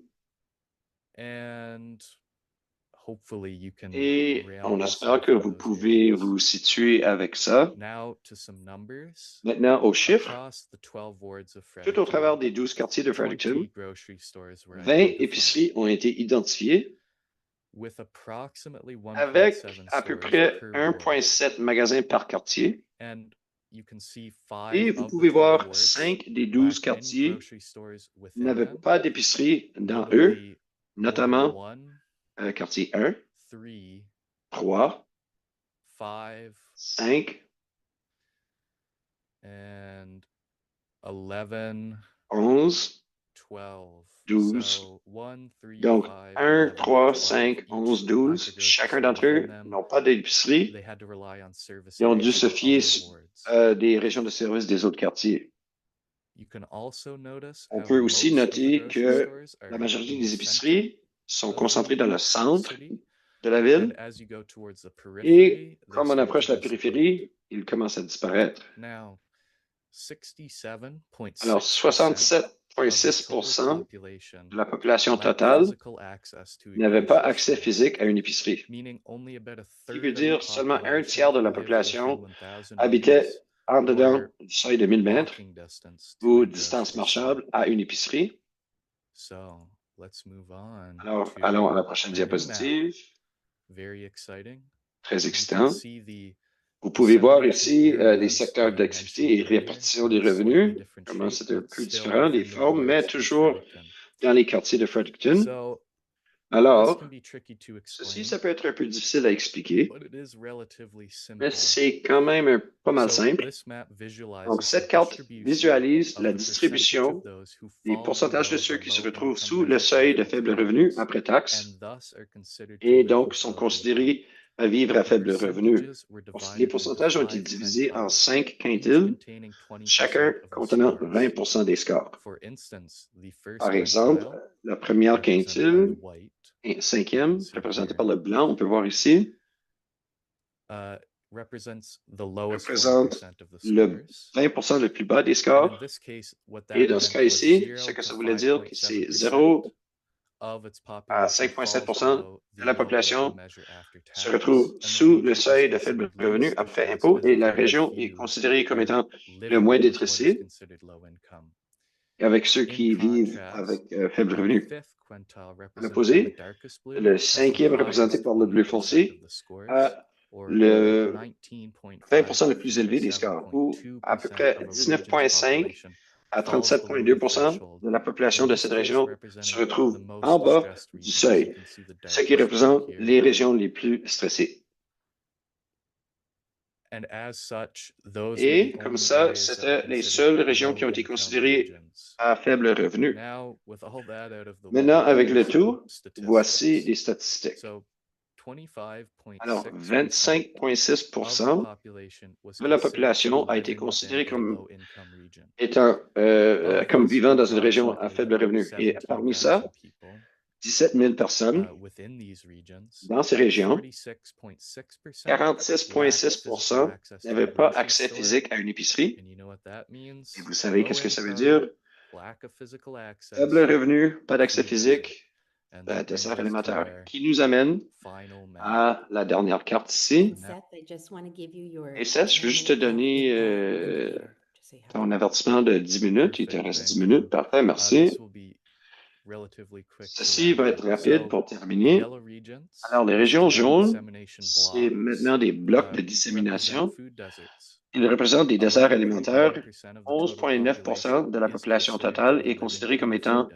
Et on espère que vous pouvez vous situer avec ça. Maintenant, aux chiffres, tout au travers des 12 quartiers de Fredericton, 20 épiceries ont été identifiées avec à peu près 1,7 magasins par quartier. Et vous pouvez voir 5 des 12 quartiers n'avaient pas d'épicerie dans eux, notamment quartier 1, 3, 5, 11, 12. Donc, 1, 3, 5, 11, 12. Chacun d'entre eux n'ont pas d'épicerie. Ils ont dû se fier des régions de service des autres quartiers. On peut aussi noter que la majorité des épiceries sont concentrées dans le centre de la ville et comme on approche la périphérie, ils commencent à disparaître. Alors, 67,6% de la population totale n'avait pas accès physique à une épicerie. Ce qui veut dire seulement un tiers de la population habitait en dedans du seuil de 1000 mètres ou distance marchable à une épicerie. Alors, allons à la prochaine diapositive. Très excitant. Vous pouvez voir ici les secteurs d'activité et répartition des revenus, comment c'est un peu différent, les formes, mais toujours dans les quartiers de Fredericton. Alors, ceci, ça peut être un peu difficile à expliquer, mais c'est quand même pas mal simple. Donc, cette carte visualise la distribution des pourcentages de ceux qui se retrouvent sous le seuil de faible revenu après taxes et donc sont considérés à vivre à faible revenu. Les pourcentages ont été divisés en 5 quintiles, chacun contenant 20% des scores. Par exemple, la première quintile, cinquième, représentée par le blanc, on peut voir ici, représente le 20% le plus bas des scores. Et dans ce cas ici, ce que ça voulait dire, c'est 0 à 5,7% de la population se retrouve sous le seuil de faible revenu après impôt et la région est considérée comme étant le moins détressée avec ceux qui vivent avec faible revenu. À l'opposé, le cinquième représenté par le bleu foncé a le 20% le plus élevé des scores, ou à peu près 19,5 à 37,2% de la population de cette région se retrouve en bas du seuil, ce qui représente les régions les plus stressées. Et comme ça, c'était les seules régions qui ont été considérées à faible revenu. Maintenant, avec le tout, voici les statistiques. Alors, 25,6% de la population a été considérée comme étant comme vivant dans une région à faible revenu. Et parmi ça, 17 000 personnes dans ces régions. 46,6% n'avaient pas accès physique à une épicerie. Et vous savez qu'est-ce que ça veut dire? Faible revenu, pas d'accès physique, dessert alimentaire, qui nous amène à la dernière carte ici. Et Seth, je veux juste te donner ton avertissement de 10 minutes. Il te reste 10 minutes. Parfait, merci. Ceci va être rapide pour terminer. Alors, les régions jaunes, c'est maintenant des blocs de dissémination. Ils représentent des déserts alimentaires. 11,9% de la population totale est considérée comme étant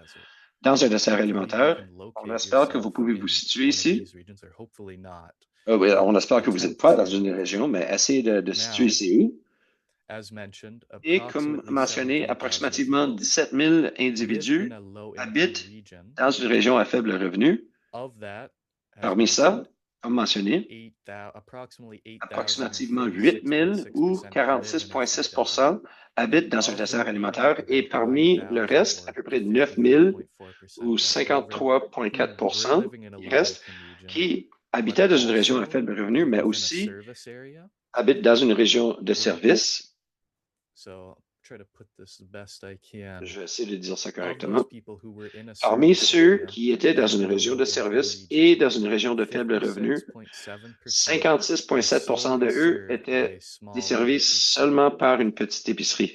dans un dessert alimentaire. On espère que vous pouvez vous situer ici. Oui, on espère que vous n'êtes pas dans une région, mais essayez de situer ici où. Et comme mentionné, approximativement 17 000 individus habitent dans une région à faible revenu. Parmi ça, comme mentionné, approximativement 8 000 ou 46,6% habitent dans un dessert alimentaire et parmi le reste, à peu près 9 000 ou 53,4% il reste qui habitaient dans une région à faible revenu, mais aussi habitent dans une région de service. Je vais essayer de dire ça correctement. Parmi ceux qui étaient dans une région de service et dans une région de faible revenu, 56,7% de eux étaient desservis seulement par une petite épicerie.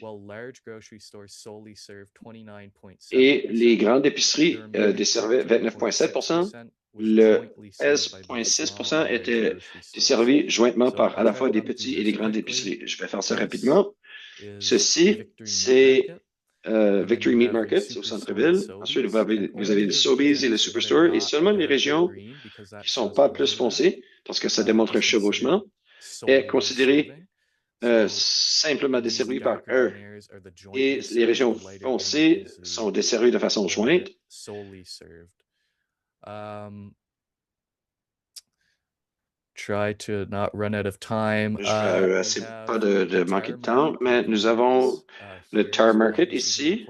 Et les grandes épiceries desservaient 29,7%. Le 16,6% était desservi jointement par à la fois des petits et des grandes épiceries. Je vais faire ça rapidement. Ceci, c'est Victory Meat Market au centre-ville. Ensuite, vous avez le Sobeys et le Superstore. Et seulement les régions qui ne sont pas plus foncées, parce que ça démontre un chevauchement, est considéré simplement desservi par eux. Et les régions foncées sont desservies de façon jointe. Try to not run out of time. Je vais essayer pas de manquer de temps, mais nous avons le Tar Market ici.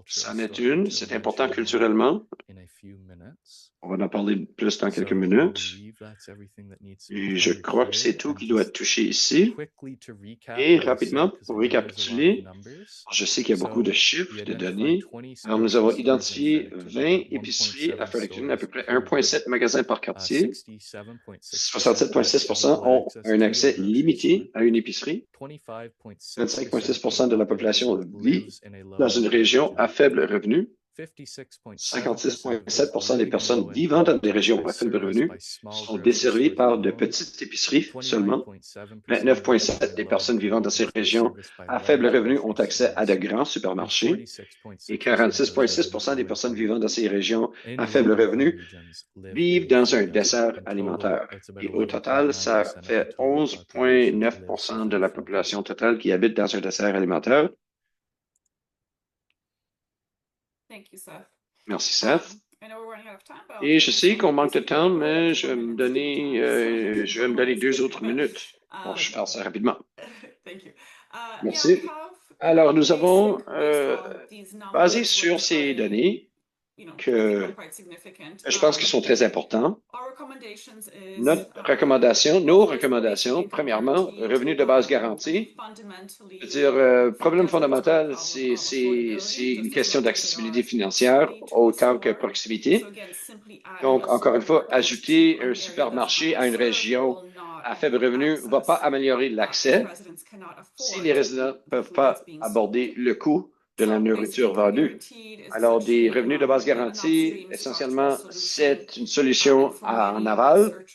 C'en est une, c'est important culturellement. On va en parler plus dans quelques minutes. Et je crois que c'est tout qui doit être touché ici. Et rapidement, pour récapituler, je sais qu'il y a beaucoup de chiffres, de données. Alors, nous avons identifié 20 épiceries à Fredericton, à peu près 1,7 magasins par quartier. 67,6% ont un accès limité à une épicerie. 25,6% de la population vit dans une région à faible revenu. 56,7% des personnes vivant dans des régions à faible revenu sont desservies par de petites épiceries seulement. 29,7% des personnes vivant dans ces régions à faible revenu ont accès à de grands supermarchés. Et 46,6% des personnes vivant dans ces régions à faible revenu vivent dans un dessert alimentaire. Et au total, ça fait 11,9% de la population totale qui habite dans un dessert alimentaire. Merci, Seth. Et je sais qu'on manque de temps, mais je vais me donner 2 autres minutes. Bon, je vais faire ça rapidement. Merci. Alors, nous avons, basé sur ces données, que je pense qu'ils sont très importants. Nos recommandations, premièrement, revenu de base garanti. C'est-à-dire, problème fondamental, c'est une question d'accessibilité financière autant que proximité. Donc, encore une fois, ajouter un supermarché à une région à faible revenu ne va pas améliorer l'accès si les résidents ne peuvent pas aborder le coût de la nourriture vendue. Alors, des revenus de base garantis, essentiellement, c'est une solution en aval.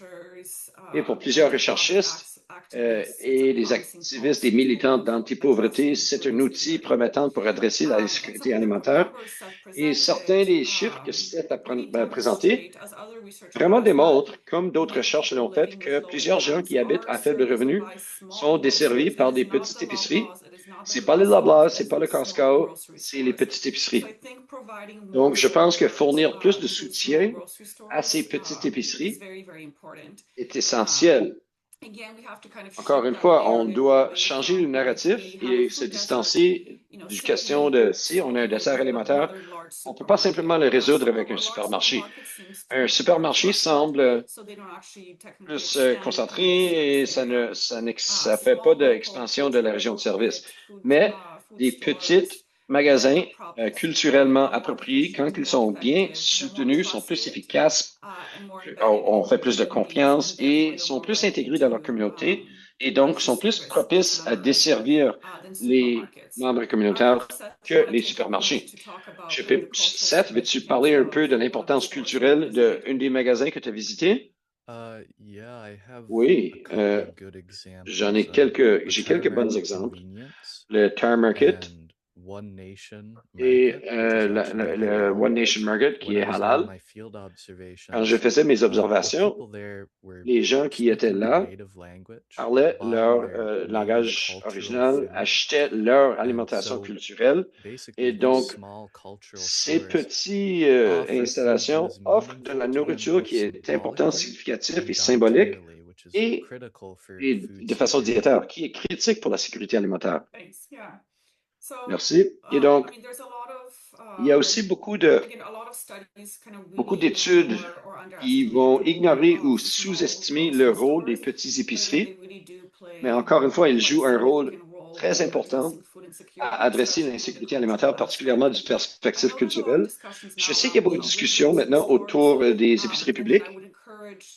Et pour plusieurs recherchistes et des activistes, des militants d'anti-pauvreté, c'est un outil promettant pour adresser la sécurité alimentaire. Et certains des chiffres que Seth a présentés vraiment démontrent, comme d'autres recherches l'ont fait, que plusieurs gens qui habitent à faible revenu sont desservis par des petites épiceries. C'est pas le Loblaws, c'est pas le Costco, c'est les petites épiceries. Donc, je pense que fournir plus de soutien à ces petites épiceries est essentiel. Encore une fois, on doit changer le narratif et se distancer du question de si on a un dessert alimentaire, on ne peut pas simplement le résoudre avec un supermarché. Un supermarché semble plus concentré et ça fait pas d'expansion de la région de service. Mais des petits magasins culturellement appropriés, quand ils sont bien soutenus, sont plus efficaces, on fait plus de confiance et sont plus intégrés dans leur communauté et donc sont plus propices à desservir les membres communautaires que les supermarchés. Seth, veux-tu parler un peu de l'importance culturelle d'un des magasins que tu as visité? Yeah, I have Oui, a couple of good j'en ai examples. The j'ai Tire quelques bons Market exemples. Convenience Le Tire Market and One Nation et Market, which is actually le halal. One Nation Market qui When I est was doing halal. my field Quand je observations, faisais mes the observations, people there were les gens qui étaient speaking their là native language, parlaient buying leur their native langage cultural original, food, achetaient leur and alimentation so culturelle. Et basically these donc, small cultural ces stores petites offer food that installations is offrent de la meaningful to them nourriture both qui est importante, symbolically significative et and symbolique dietarily, which is et, critical for et food de façon security. diétaire, qui est critique pour la sécurité alimentaire. Merci. Et donc, il y a aussi beaucoup d'études qui vont ignorer ou sous-estimer le rôle des petites épiceries, mais encore une fois, ils jouent un rôle très important à adresser l'insécurité alimentaire, particulièrement du perspective culturelle. Je sais qu'il y a beaucoup de discussions maintenant autour des épiceries publiques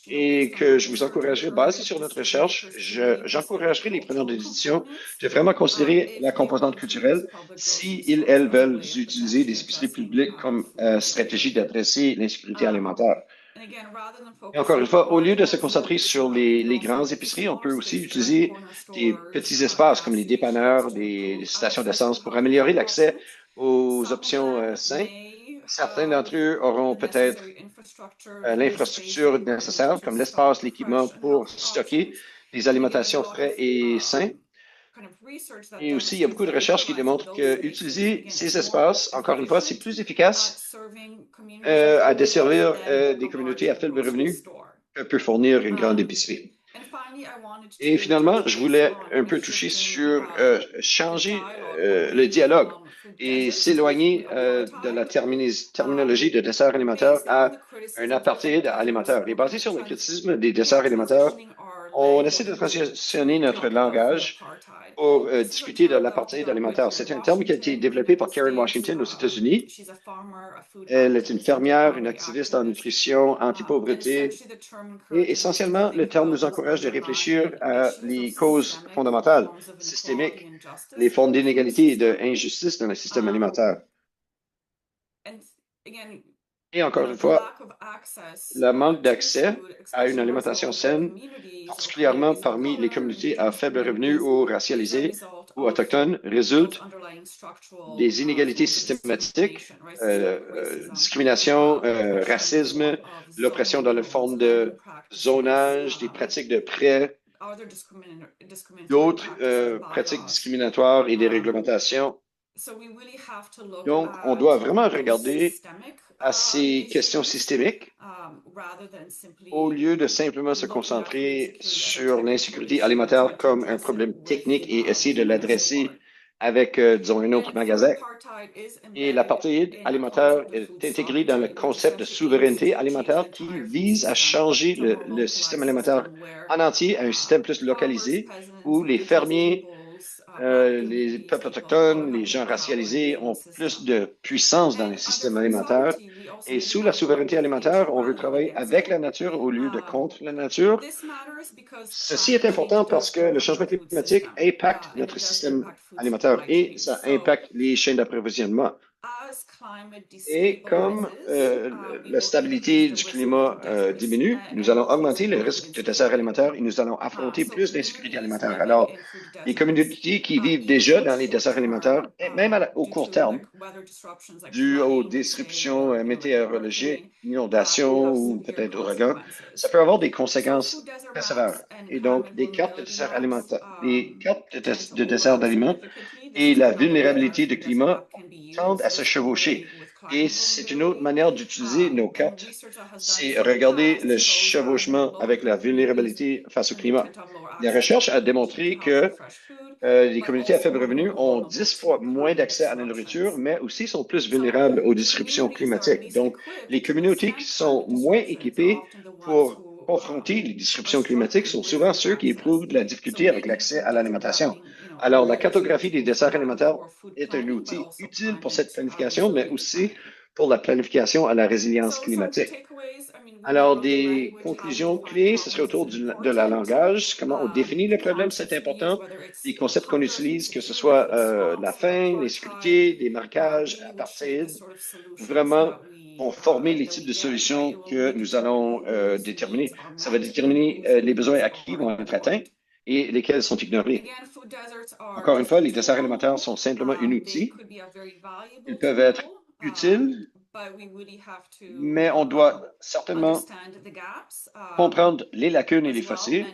et que je vous encouragerais, basé sur notre recherche, j'encouragerais les preneurs de décision de vraiment considérer la composante culturelle si elles veulent utiliser des épiceries publiques comme stratégie d'adresser l'insécurité alimentaire. Et encore une fois, au lieu de se concentrer sur les grandes épiceries, on peut aussi utiliser des petits espaces comme les dépanneurs, des stations d'essence pour améliorer l'accès aux options saines. Certains d'entre eux auront peut-être l'infrastructure nécessaire, comme l'espace, l'équipement pour stocker des alimentations frais et sains. Et aussi, il y a beaucoup de recherches qui démontrent que utiliser ces espaces, encore une fois, c'est plus efficace à desservir des communautés à faible revenu que peut fournir une grande épicerie. Et finalement, je voulais un peu toucher sur changer le dialogue et s'éloigner de la terminologie de dessert alimentaire à un apartheid alimentaire. Et basé sur le criticisme des desserts alimentaires, on essaie de transitionner notre langage pour discuter de l'apartheid alimentaire. C'est un terme qui a été développé par Karen Washington aux États-Unis. Elle est une fermière, une activiste en nutrition, anti-pauvreté. Et essentiellement, le terme nous encourage de réfléchir à les causes fondamentales, systémiques, les formes d'inégalité et d'injustice dans le système alimentaire. Et encore une fois, le manque d'accès à une alimentation saine, particulièrement parmi les communautés à faible revenu ou racialisées ou autochtones, résulte des inégalités systématiques, discrimination, racisme, l'oppression dans la forme de zonage, des pratiques de prêt, d'autres pratiques discriminatoires et des réglementations. Donc, on doit vraiment regarder à ces questions systémiques au lieu de simplement se concentrer sur l'insécurité alimentaire comme un problème technique et essayer de l'adresser avec, disons, un autre magasin. Et l'apartheid alimentaire est intégré dans le concept de souveraineté alimentaire qui vise à changer le système alimentaire en entier à un système plus localisé où les fermiers, les peuples autochtones, les gens racialisés ont plus de puissance dans le système alimentaire. Et sous la souveraineté alimentaire, on veut travailler avec la nature au lieu de contre la nature. Ceci est important parce que le changement climatique impacte notre système alimentaire et ça impacte les chaînes d'approvisionnement. Et comme la stabilité du climat diminue, nous allons augmenter le risque de dessert alimentaire et nous allons affronter plus d'insécurité alimentaire. Alors, les communautés qui vivent déjà dans les desserts alimentaires, et même au court terme, dû aux disruptions météorologiques, inondations ou peut-être ouragans, ça peut avoir des conséquences très sévères. Et donc, les cartes de dessert alimentaire, les cartes de dessert d'aliments et la vulnérabilité du climat tendent à se chevaucher. Et c'est une autre manière d'utiliser nos cartes, c'est regarder le chevauchement avec la vulnérabilité face au climat. La recherche a démontré que les communautés à faible revenu ont 10 fois moins d'accès à la nourriture, mais aussi sont plus vulnérables aux disruptions climatiques. Donc, les communautés qui sont moins équipées pour confronter les disruptions climatiques sont souvent ceux qui éprouvent de la difficulté avec l'accès à l'alimentation. Alors, la cartographie des desserts alimentaires est un outil utile pour cette planification, mais aussi pour la planification à la résilience climatique. Alors, des conclusions clés, ce serait autour de la langage, comment on définit le problème, c'est important. Les concepts qu'on utilise, que ce soit la faim, les sécurités, des marquages, apartheid, vraiment vont former les types de solutions que nous allons déterminer. Ça va déterminer les besoins acquis vont être atteints et lesquels sont ignorés. Encore une fois, les desserts alimentaires sont simplement un outil. Ils peuvent être utiles, mais on doit certainement comprendre les lacunes et les fossiles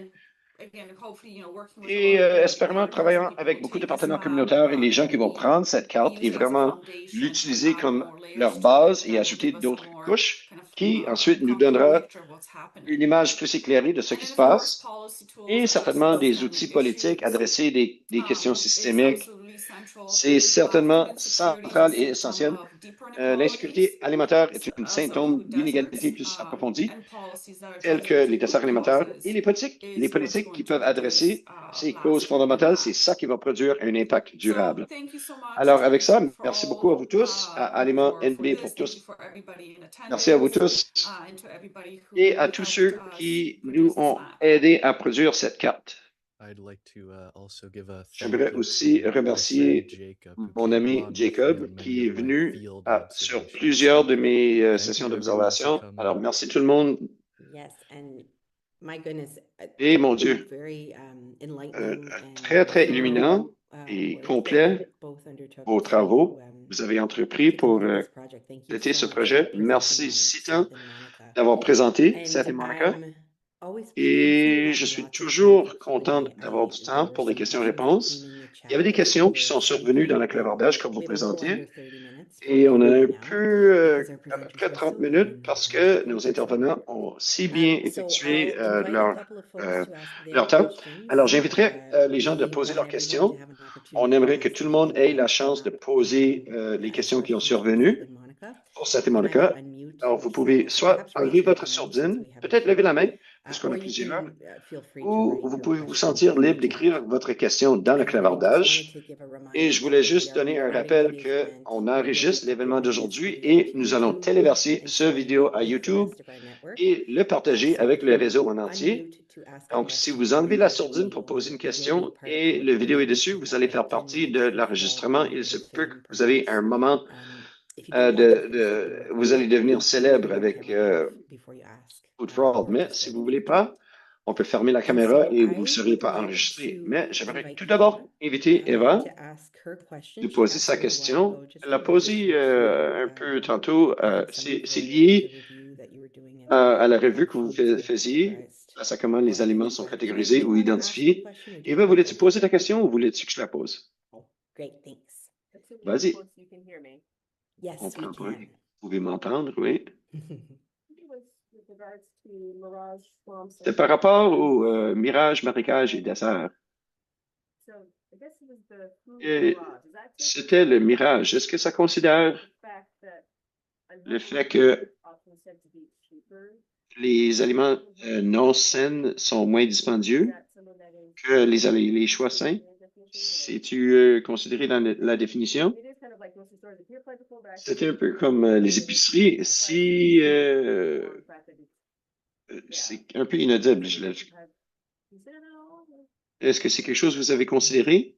et espérons travailler avec beaucoup de partenaires communautaires et les gens qui vont prendre cette carte et vraiment l'utiliser comme leur base et ajouter d'autres couches qui ensuite nous donnera une image plus éclairée de ce qui se passe et certainement des outils politiques, adresser des questions systémiques. C'est certainement central et essentiel. L'insécurité alimentaire est un symptôme d'inégalité plus approfondie, telles que les desserts alimentaires et les politiques qui peuvent adresser ces causes fondamentales. C'est ça qui va produire un impact durable. Alors, avec ça, merci beaucoup à vous tous, à Aliments NB pour tous. Merci à vous tous et à tous ceux qui nous ont aidés à produire cette carte. J'aimerais aussi remercier mon ami Jacob qui est venu sur plusieurs de mes sessions d'observation. Alors, merci tout le monde. Et mon Dieu, très, très illuminant et complet vos travaux. Vous avez entrepris pour traiter ce projet. Merci si tant d'avoir présenté Seth et Monica. Et je suis toujours contente d'avoir du temps pour des questions-réponses. Il y avait des questions qui sont survenues dans le clavardage, comme vous présentiez, et on a un peu, à peu près 30 minutes parce que nos intervenants ont si bien effectué leur temps. Alors, j'inviterai les gens de poser leurs questions. On aimerait que tout le monde ait la chance de poser les questions qui ont survenu pour Seth et Monica. Alors, vous pouvez soit enlever votre sourdine, peut-être lever la main, puisqu'on a plusieurs, ou vous pouvez vous sentir libre d'écrire votre question dans le clavardage. Et je voulais juste donner un rappel qu'on enregistre l'événement d'aujourd'hui et nous allons téléverser ce vidéo à YouTube et le partager avec le réseau en entier. Donc, si vous enlevez la sourdine pour poser une question et le vidéo est dessus, vous allez faire partie de l'enregistrement. Il se peut que vous avez un moment vous allez devenir célèbre avec Food for All. Mais si vous ne voulez pas, on peut fermer la caméra et vous ne serez pas enregistré. Mais j'aimerais tout d'abord inviter Eva de poser sa question. Elle l'a posée un peu tantôt. C'est lié à la revue que vous faisiez, à comment les aliments sont catégorisés ou identifiés. Eva, voulais-tu poser ta question ou voulais-tu que je la pose? Vas-y. On prend pas. Vous pouvez m'entendre, oui. C'est par rapport au mirage, marécage et dessert. C'était le mirage. Est-ce que ça considère le fait que les aliments non sains sont moins dispendieux que les choix sains? C'est-tu considéré dans la définition? C'était un peu comme les épiceries. Si c'est un peu inaudible, je l'ai. Est-ce que c'est quelque chose que vous avez considéré?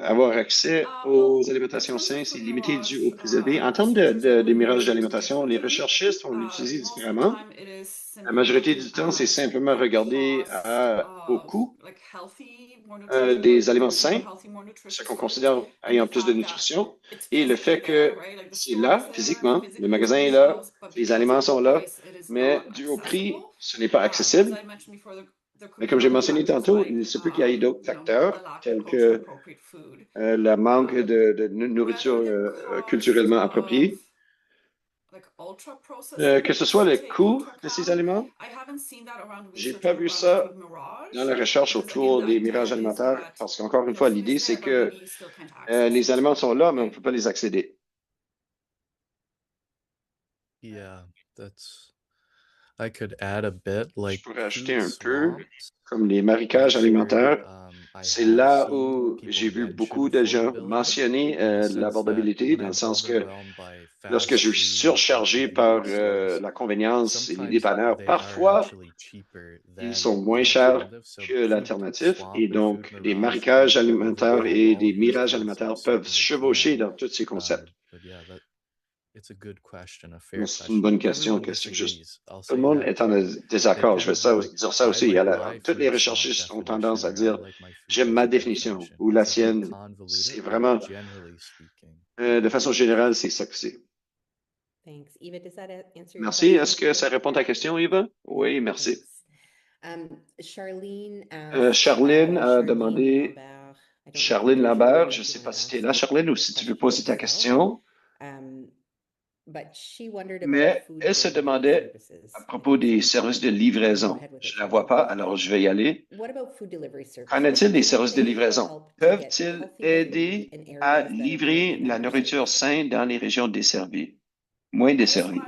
Avoir accès aux alimentations saines, c'est limité dû au prix élevé. En termes de mirage d'alimentation, les recherchistes vont l'utiliser différemment. La majorité du temps, c'est simplement regarder au coût des aliments sains, ce qu'on considère ayant plus de nutrition, et le fait que c'est là, physiquement, le magasin est là, les aliments sont là, mais dû au prix, ce n'est pas accessible. Mais comme j'ai mentionné tantôt, il se peut qu'il y ait d'autres facteurs, tels que le manque de nourriture culturellement appropriée, que ce soit le coût de ces aliments. J'ai pas vu ça dans la recherche autour des mirages alimentaires, parce qu'encore une fois, l'idée, c'est que les aliments sont là, mais on ne peut pas les accéder. Yeah, that's. I could add a bit Je like pourrais ajouter food un peu, swamps. comme les marécages That's where alimentaires. I C'est have là seen où people j'ai vu beaucoup mention de gens affordability mentionner in the sense that l'abordabilité, when dans le I'm sens que overwhelmed by lorsque fast je suis food or surchargé par convenience stores, la convenience et les sometimes dépanneurs, they are parfois, actually cheaper ils than sont moins the chers alternative. So que food l'alternative. swamp Et or food donc, les mirage marécages can alimentaires et overwhelm all des of these mirages concepts, alimentaires peuvent certainly chevaucher can. dans tous ces concepts. But yeah, it's a good question, a Mais fair c'est une bonne question. question, Everyone question juste. disagrees. I'll Tout le say monde that. est en They désaccord. Je vais tend to like, dire ça I aussi. like my Toutes les food swamp recherchistes ont tendance definition, à or I dire, like my food j'aime ma deserts définition definition. ou la It's a bit sienne. C'est convoluted, vraiment, but generally speaking, de façon générale, c'est ça que c'est. Thanks. Eva, does that answer your Merci. question? Est-ce que ça répond à ta question, Eva? Oui, merci. Thanks. Charlene Charline a demandé, Lambert. I don't know if Charline you're Lambert, there, je ne if you sais wanna pas si ask tu es là, the Charline, ou si tu veux poser ta yourself. question, But she wondered about mais food elle se delivery demandait services. à propos des services de livraison. Je ne la vois pas, alors je vais y aller. What about food delivery services? Qu'en est-il des services de Can they livraison? help to get Peuvent-ils healthy aider food in à areas that are more livrer la nourriture saine dans les régions desservies, moins desservies?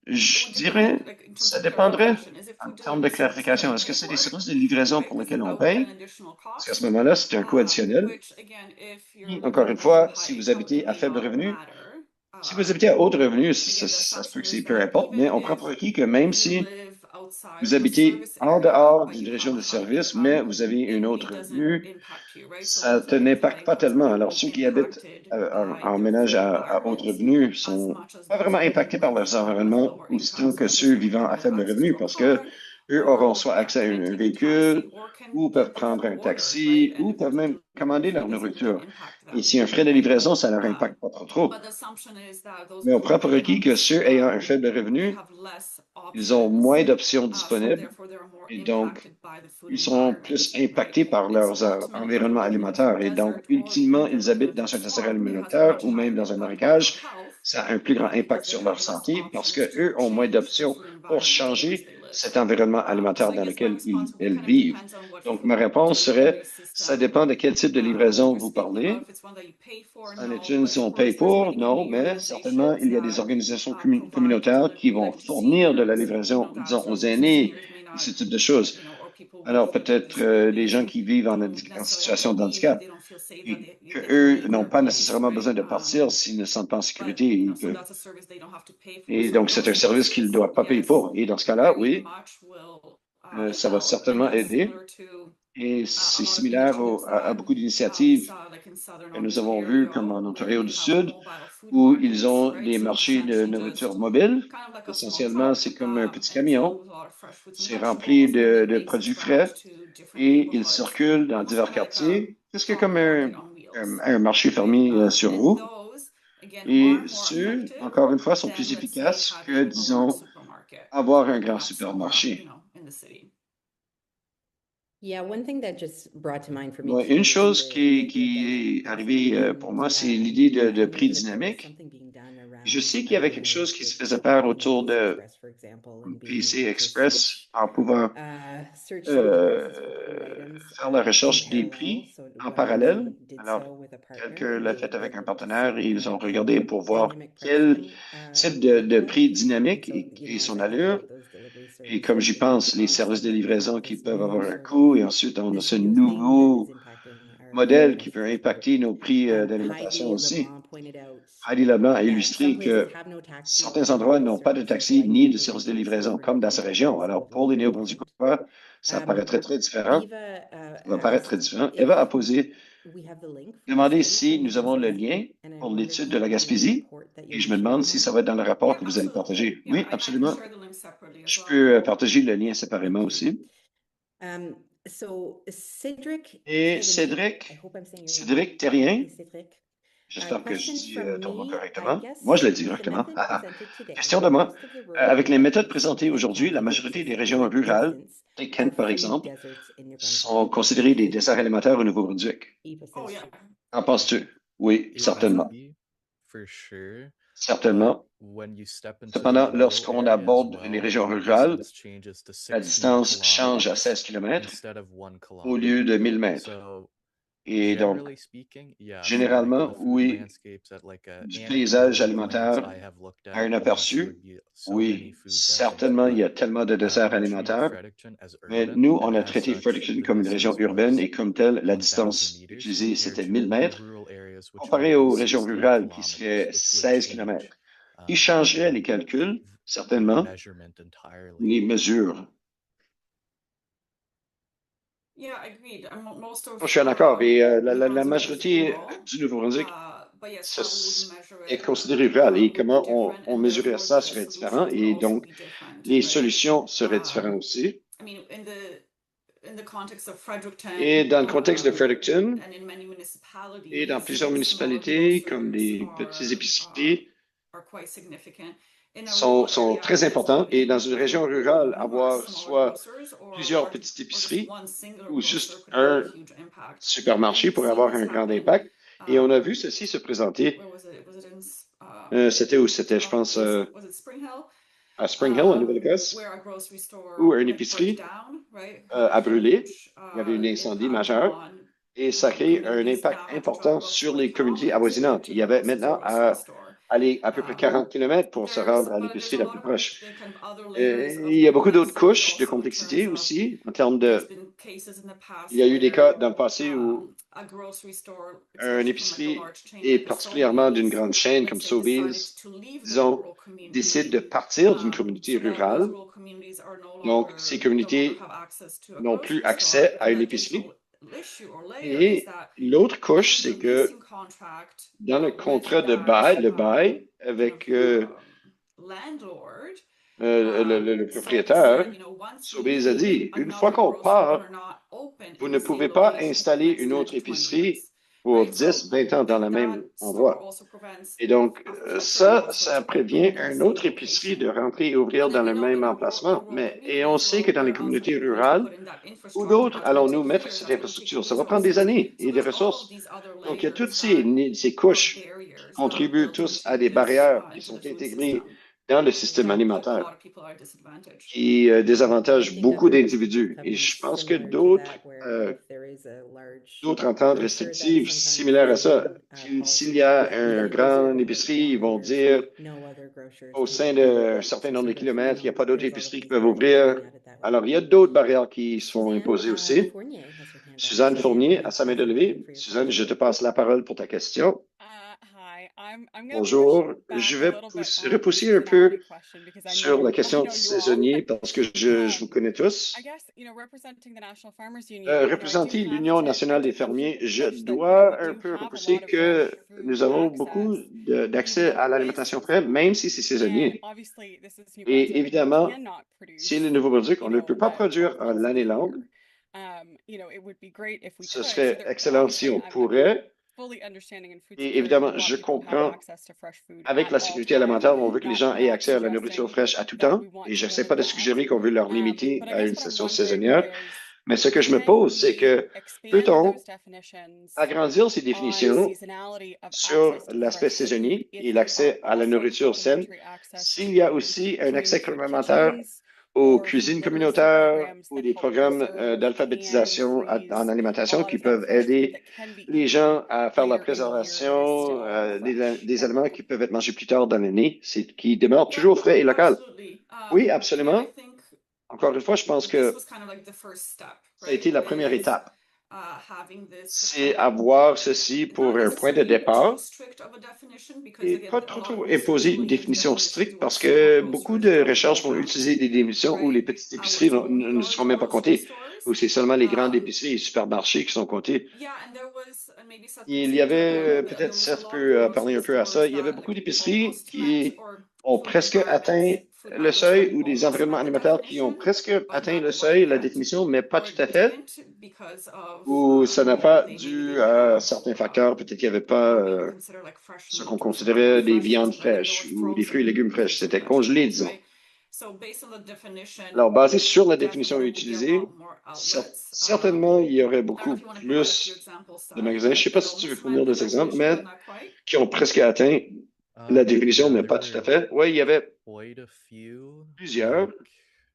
Je dirais, ça dépendrait en termes de clarification. Est-ce que c'est des services de livraison pour lesquels on paye? Parce qu'à ce moment-là, c'est un coût additionnel. Et encore une fois, si vous habitez à faible revenu, si vous habitez à haut revenu, ça se peut que c'est peu importe, mais on prend pour acquis que même si vous habitez en dehors d'une région de service, mais vous avez une autre revenu, ça ne n'impacte pas tellement. Alors, ceux qui habitent en ménage à haut revenu sont pas vraiment impactés par leurs environnements aussitôt que ceux vivant à faible revenu, parce que eux auront soit accès à un véhicule, ou peuvent prendre un taxi, ou peuvent même commander leur nourriture. Et si un frais de livraison, ça ne leur impacte pas trop. Mais on prend pour acquis que ceux ayant un faible revenu, ils ont moins d'options disponibles et donc ils sont plus impactés par leurs environnements alimentaires. Et donc, ultimement, ils habitent dans un désert alimentaire ou même dans un marécage. Ça a un plus grand impact sur leur santé parce qu'eux ont moins d'options pour changer cet environnement alimentaire dans lequel ils vivent. Donc, ma réponse serait, ça dépend de quel type de livraison vous parlez. En est une si on paye pour? Non, mais certainement, il y a des organisations communautaires qui vont fournir de la livraison, disons, aux aînés, et ce type de choses. Alors, peut-être des gens qui vivent en situation de handicap et qu'eux n'ont pas nécessairement besoin de partir s'ils ne se sentent pas en sécurité. Et donc, c'est un service qu'ils ne doivent pas payer pour. Et dans ce cas-là, oui, ça va certainement aider. Et c'est similaire à beaucoup d'initiatives que nous avons vues, comme en Ontario du Sud, où ils ont des marchés de nourriture mobile. Essentiellement, c'est comme un petit camion. C'est rempli de produits frais et ils circulent dans divers quartiers. C'est comme un marché fermé sur roue. Et ceux, encore une fois, sont plus efficaces que, disons, avoir un grand supermarché. Une chose qui est arrivée pour moi, c'est l'idée de prix dynamique. Je sais qu'il y avait quelque chose qui se faisait faire autour de PC Express en pouvant faire la recherche des prix en parallèle. Alors, quelqu'un l'a fait avec un partenaire et ils ont regardé pour voir quel type de prix dynamique et son allure. Et comme j'y pense, les services de livraison qui peuvent avoir un coût et ensuite on a ce nouveau modèle qui peut impacter nos prix d'alimentation aussi. Heidi Leblanc a illustré que certains endroits n'ont pas de taxi ni de service de livraison, comme dans sa région. Alors, pour les Néo-Brunswickois, ça paraîtrait très différent. Ça va paraître très différent. Eva a demandé si nous avons le lien pour l'étude de la Gaspésie et je me demande si ça va être dans le rapport que vous allez partager. Oui, absolument. Je peux partager le lien séparément aussi. Et Cédric Terrien, J'espère que je Question dis from ton nom me, correctement. I guess, Moi, je le dis with the correctement. method Ah, ah. presented today, Question de moi. most of the rural Avec les méthodes areas présentées in aujourd'hui, la Canada, majorité des for régions rurales, instance, et are Kent par food exemple, deserts in New sont Brunswick. considérées des déserts alimentaires au Nouveau-Brunswick. Eva says Oh, yeah. she- Qu'en penses-tu? Oui, It certainement. can be, for sure. But Certainement. when you step into the Cependant, rural lorsqu'on area as aborde les well, régions the rurales, distance changes to la 16 distance change à kilometers 16 km instead of 1 au lieu kilometer. de 1000 mètres. So Et donc, generally speaking, yeah, for like généralement, the food oui, landscapes at like a du paysage anecdotal glance alimentaire I have looked à un at, yes, there aperçu, would be so oui, many food deserts. certainement, il y But a tellement de déserts mentioning alimentaires. Fredericton as Mais urban, nous, on and a as traité such, Fredericton the comme une région distance urbaine was et comme telle, la 1,000 distance meters utilisée, compared c'était to 1000 mètres, rural areas, which comparé might be aux régions 16 rurales qui kilometers, seraient which would 16 change km. Qui changerait les calculs, the certainement, measurement entirely. les mesures. Yeah, agreed. Most of Je suis d'accord. Et la New Brunswick is majorité rural, du Nouveau-Brunswick but yes, how we would measure est it considérée rurale. Et would be comment different, on and mesurait therefore ça the serait différent. solutions would Et also donc, be different, les right? solutions seraient différentes aussi. I mean, in the context of Fredericton, Et dans le contexte de Fredericton and in many municipalities, et dans plusieurs smaller municipalités, comme grocers des petites épiceries, are quite significant. In a sont rural area, très it is importants. Et dans une probably région either rurale, numerous avoir smaller soit grocers or plusieurs large, petites or just épiceries one singular ou grocer juste could have a un huge impact. supermarché And we've pour seen avoir this un grand happen. impact. Et on a vu ceci se présenter. Where was it? Was it in C'était où? C'était, je pense, was it Spring Hill? à Spring Hill, en Nouvelle-Écosse, Where a grocery store où une like, épicerie burnt down, right? a brûlé. Huge, Il y avait un incendie impact majeur. on Et ça crée un communities impact now have to important travel up sur 40 les communautés kilometers avoisinantes. to Il y the avait closest maintenant grocery à store. aller à peu près 40 km pour se rendre à l'épicerie la plus proche. The kind of other layers of Il y a beaucoup d'autres complexity couches de also in complexité terms of aussi, en termes there's de... been cases in the past Il y a eu des cas where dans le passé où a grocery store, une especially from like a épicerie, large chain et like a particulièrement d'une Sobeys, grande chaîne let's comme say, decided Sobeys, to leave the disons, rural community, décide de partir d'une communauté so that those rurale. rural communities are no Donc, longer, ces no longer communautés have access to a n'ont plus grocery store. accès à And une the épicerie. additional issue or layer is Et that l'autre couche, under c'est the que leasing contract dans le with contrat de that bail, le bail kind avec of landlord, le Sobeys propriétaire, said, once you Sobeys a leave, dit, une fois another qu'on grocery store part, cannot open vous in ne the same pouvez pas location for the installer next une 10 autre to 20 épicerie years. pour Right? 10, 20 ans dans le That même structure endroit. also prevents Et donc, a future ça grocer to prévient open in the une same autre épicerie de location. rentrer et ouvrir And dans then we le know même in emplacement. rural Et on sait que communities, dans les we're also communautés going to rurales, put in that où infrastructure. d'autres That's going to allons-nous take mettre years. cette That's going to take infrastructure? Ça va prendre des resources. années So et des there's all of ressources. these other Donc, il y a toutes layers ces or couches barriers that are contribuent built tous à into des this, barrières qui into sont the food intégrées system dans le système that put a alimentaire lot of people at a disadvantage. qui désavantagent I think beaucoup other d'individus. Et je companies pense que similar to that, where if there is a large d'autres ententes grocer that's restrictives sometimes similaires à ça. citing S'il y a policy un that grand either épicerie, ils vont landlords, dire no other grocers au can sein open. d'un certain nombre de So there's, kilomètres, il n'y a pas d'autres there's all of épiceries qui these peuvent barriers ouvrir. coming at it that way. Alors, il y a d'autres barrières qui se font Suzanne imposer aussi. Fournier has her hand up. Suzanne Fournier will a you sa main press de the lever. button for your Suzanne, je te question? passe la parole pour ta question. Hi, I'm gonna push Bonjour. back Je a vais little bit on the repousser un seasonality peu question because I sur know la I question know de you all. saisonnier parce que je vous connais tous. I guess, representing the National Farmers Union, I do Représenter have l'Union to nationale des I do fermiers, je push that, dois we un do peu have a repousser lot of que fresh food nous avons beaucoup access, d'accès even à though l'alimentation fraîche, même si c'est and saisonnier. obviously this is New Et Brunswick, we évidemment, cannot si le produce, Nouveau-Brunswick, on ne peut pas uh, 12 produire months of l'année the longue. year. It would be great if we Ce could. So serait there, excellent si obviously, on I'm pourrait. fully understanding in food Et security, a évidemment, lot je of people have comprends, access to fresh food avec at la all sécurité time. alimentaire, on veut que les gens aient Not accès à la nourriture suggesting fraîche à tout that temps. we want Et je to n'essaie limit pas de that. suggérer qu'on veut leur limiter But I à guess une what I'm session wondering saisonnière. is, Mais ce que je me can pose, c'est we que expand peut-on those definitions agrandir ces on définitions seasonality of sur access to l'aspect fresh food saisonnier et if you are l'accès à la also nourriture saine, complementary access s'il y a to aussi un accès community food complémentaire kitchens aux or food cuisines literacy communautaires programs ou that des help programmes preserve, can, d'alphabétisation en freeze a alimentation lot qui of that peuvent fresh food aider that can be les eaten gens à faire la later in the year that is préservation still fresh. des Thank aliments you. qui peuvent être mangés plus tard dans l'année, qui demeurent Yeah, toujours frais et local. absolutely. Oui, Yeah, I absolument. think Encore une fois, je pense this que was kind of like the first step, ça a été right? la première Is étape. having this C'est kind of avoir ceci not pour un point de necessarily too départ strict of a definition because et again, pas a trop, lot of trop research imposer will une lead définition definitions stricte to parce small que beaucoup grocers de that we recherches don't vont have, utiliser des définitions où les right? petites Which épiceries don't ne large seront même pas grocery comptées, stores. ou c'est seulement les grandes épiceries et supermarchés qui sont comptés. Yeah, and there was, and maybe Seth could Il y speak to it a little avait, bit, peut-être there was a Seth lot of peut parler grocery un peu à ça, stores il y avait that beaucoup like d'épiceries almost met qui or ont food presque atteint requirements le seuil ou des environnements animateurs qui ont presque atteint le seuil, la définition, mais pas tout à fait, ou ça n'a pas dû à certains facteurs, peut-être qu'il n'y avait pas ce qu'on considérait des viandes fraîches ou des fruits et légumes fraîches, c'était congelé, disons. Alors, basé sur la définition utilisée, certainement, il y aurait beaucoup plus de magasins, je ne sais pas si tu veux fournir des exemples, mais qui ont presque atteint la définition, mais there pas tout à were fait. Oui, il y avait quite a few. plusieurs, Like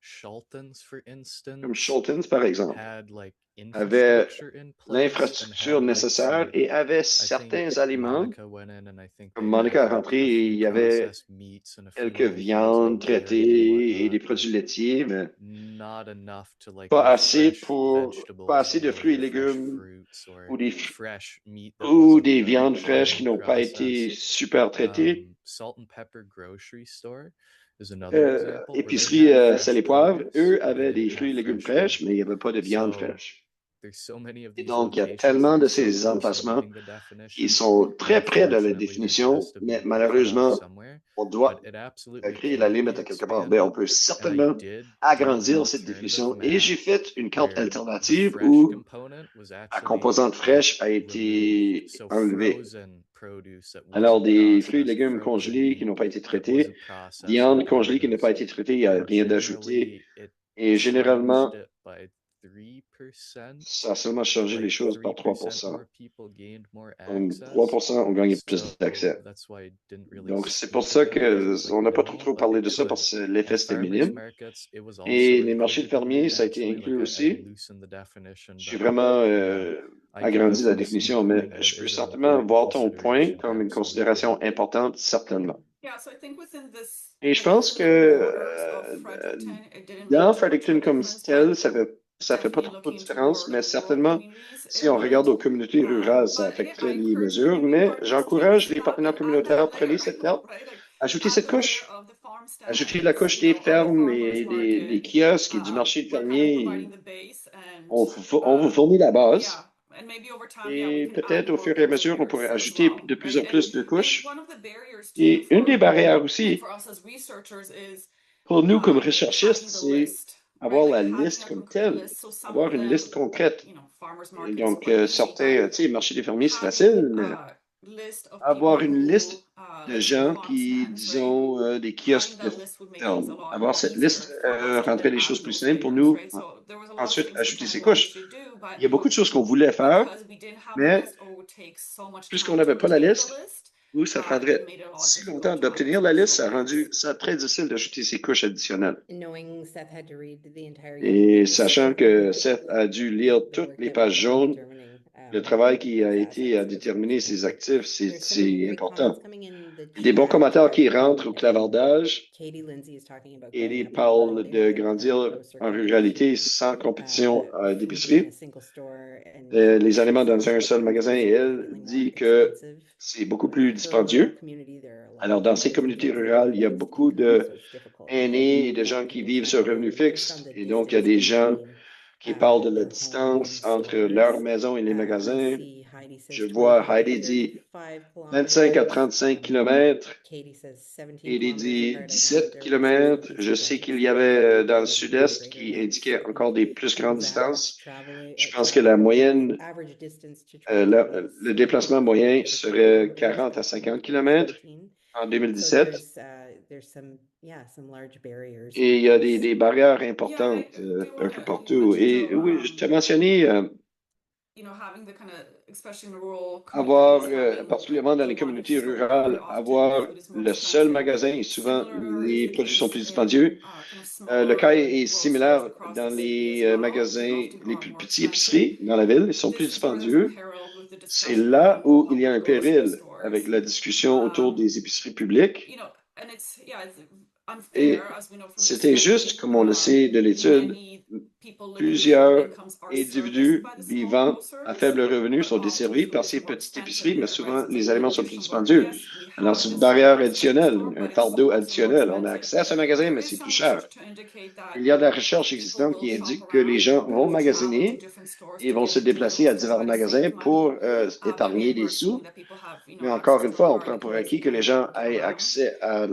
Schultens, for comme instance, Schultens, par exemple, had like avait infrastructure in place and l'infrastructure had like nécessaire some. et avait I certains think aliments. Monica went in and I think Comme they Monica had est like rentrée a et il few y avait processed meats and a few quelques other things viandes in there and traitées et des whatnot, produits but laitiers, mais not enough to like pas be assez fresh pour, vegetables pas assez de or fruits et fresh légumes fruits or ou des, fresh meat that ou wasn't des viandes fraîches qui highly n'ont pas été processed. super traitées. Salt and Pepper Grocery Store is another example where they Épicerie had sel et fresh poivre, produce, eux but they avaient des didn't fruits et have légumes fresh fraîches, meat. mais il n'y avait pas de viande So fraîche. there's so many of Et these donc, il y a locations tellement that de are so ces close to emplacements meeting the qui definition sont that très près de la unfortunately there définition, has to be mais a cutoff malheureusement, somewhere, on but doit it absolutely créer la can be limite à quelque part. Ben, on peut expanded. And I certainement did do agrandir an cette alternative définition. Et map j'ai fait une carte where the alternative fresh où component was la actually composante like fraîche a removed. été So enlevée. frozen produce that Alors, wasn't des fruits et processed, légumes frozen congelés qui meat n'ont pas été that traités, wasn't processed, viande and congelée qui n'a pas produce. été traitée, il n'y a And rien d'ajouté. generally, it Et généralement, changed it by 3%. ça a seulement changé les Like choses par 3% 3%. more people gained more Donc, access. 3% ont gagné plus So d'accès. that's why I didn't really Donc, c'est pour speak ça about it like qu'on n'a pas trop normal, but parlé it de ça could. parce que l'effet And c'était farmers minime. markets, it was also Et les marchés de included in fermiers, there. ça a été Actually, inclus like I aussi. loosened the definition, J'ai but vraiment yeah, I can agrandi la definitely see définition, mais point. je It peux is an certainement important voir ton point consideration, comme une absolutely. considération importante, certainement. Yeah, so I think within this, Et je I guess pense within que the borders of Fredericton, it didn't dans make too much of Fredericton a comme difference, tel, but ça fait pas definitely trop de looking différence, toward mais rural certainement, communities, si it on would. regarde aux communautés rurales, ça But affecterait I les encourage mesures, community mais partners to j'encourage les snap partenaires it, add communautaires à that prêter layer, cette carte, right? Like ajouter add cette the layer couche, of the farm ajouter la stands, couche you des know, of the fermes farmers et des market, kiosques et du marché de but kind of providing fermiers. the base and On vous fournit la base. yeah, and maybe over time, yeah, we Et can add peut-être au more fur of et à those mesure, on layers pourrait as ajouter well, de plus right? en plus de And couches. one of the barriers too Et une des barrières like aussi, for us as researchers is pour nous comme having recherchistes, the c'est list, right? avoir Like la having liste a comme concrete telle, list. So some avoir of une them, liste concrète. you know, farmers Et markets donc, are easy, certains, but tu sais, marché des fermiers, c'est having facile, mais a list of avoir people une who liste de like gens farm qui, stands, right? disons, des Having kiosques de that list would make things a ferme. lot Avoir cette easier liste for us to rendrait then les add choses plus those simples pour layers, nous. right? So there was a lot of Ensuite, things we ajouter kind ces of wanted couches. to do, but Il y a beaucoup de choses qu'on voulait faire, because we didn't have the mais list or it would take so much puisqu'on time to n'avait pas la obtain the liste, list, ou ça it prendrait made it a lot si difficult longtemps to add d'obtenir those la liste, additional ça a rendu layers. ça très difficile d'ajouter ces couches additionnelles. Knowing Seth had to read the entire Et yellow sachant que Seth a dû lire the toutes work les that went pages into jaunes, determining, le travail qui a those été à assets. déterminer ces actifs, There's some c'est great important. comments coming in the Des bons chat commentaires qui as rentrent au well. clavardage. Katie Lindsay is talking about Ellie growing up in rural parle de areas with grandir no en grocery ruralité competition, sans compétition food being d'épicerie. a single store and Les aliments dans un food seul magasin et elle feeling more dit que expensive. c'est beaucoup plus For a rural dispendieux. community, there are a lot Alors, of dans ces widows and communautés kids and rurales, il y a fixed beaucoup income, de so it's difficult. aînés et de gens qui vivent sur revenu fixe. Et donc, il y a des gens qui parlent de la distance entre leur maison et les magasins. Je vois Heidi dit 25 à 35 kilomètres. Ellie dit 17 kilomètres. Je sais qu'il y avait dans le sud-est qui indiquait encore des plus grandes distances. Je pense que la moyenne, le déplacement moyen serait 40 à 50 kilomètres en 2017. Et il y a des barrières importantes un peu partout. Et oui, je t'ai mentionné avoir, particulièrement dans les communautés rurales, avoir le seul magasin et souvent les produits sont plus dispendieux. Le cas est similaire dans les magasins, les plus petits épiceries dans la ville, ils sont plus dispendieux. C'est là où il y a un péril avec la discussion autour des épiceries publiques. Et c'est injuste, comme on le sait de l'étude, Plusieurs individus vivant à faible revenu sont desservis par ces petites épiceries, mais souvent les aliments sont plus dispendieux. Alors, c'est une barrière additionnelle, un fardeau additionnel. On a accès à ce magasin, mais c'est plus cher. Il y a de la recherche existante qui indique que les gens vont magasiner et vont se déplacer à divers magasins pour épargner des sous. Mais encore une fois, on prend pour acquis que les gens aient accès à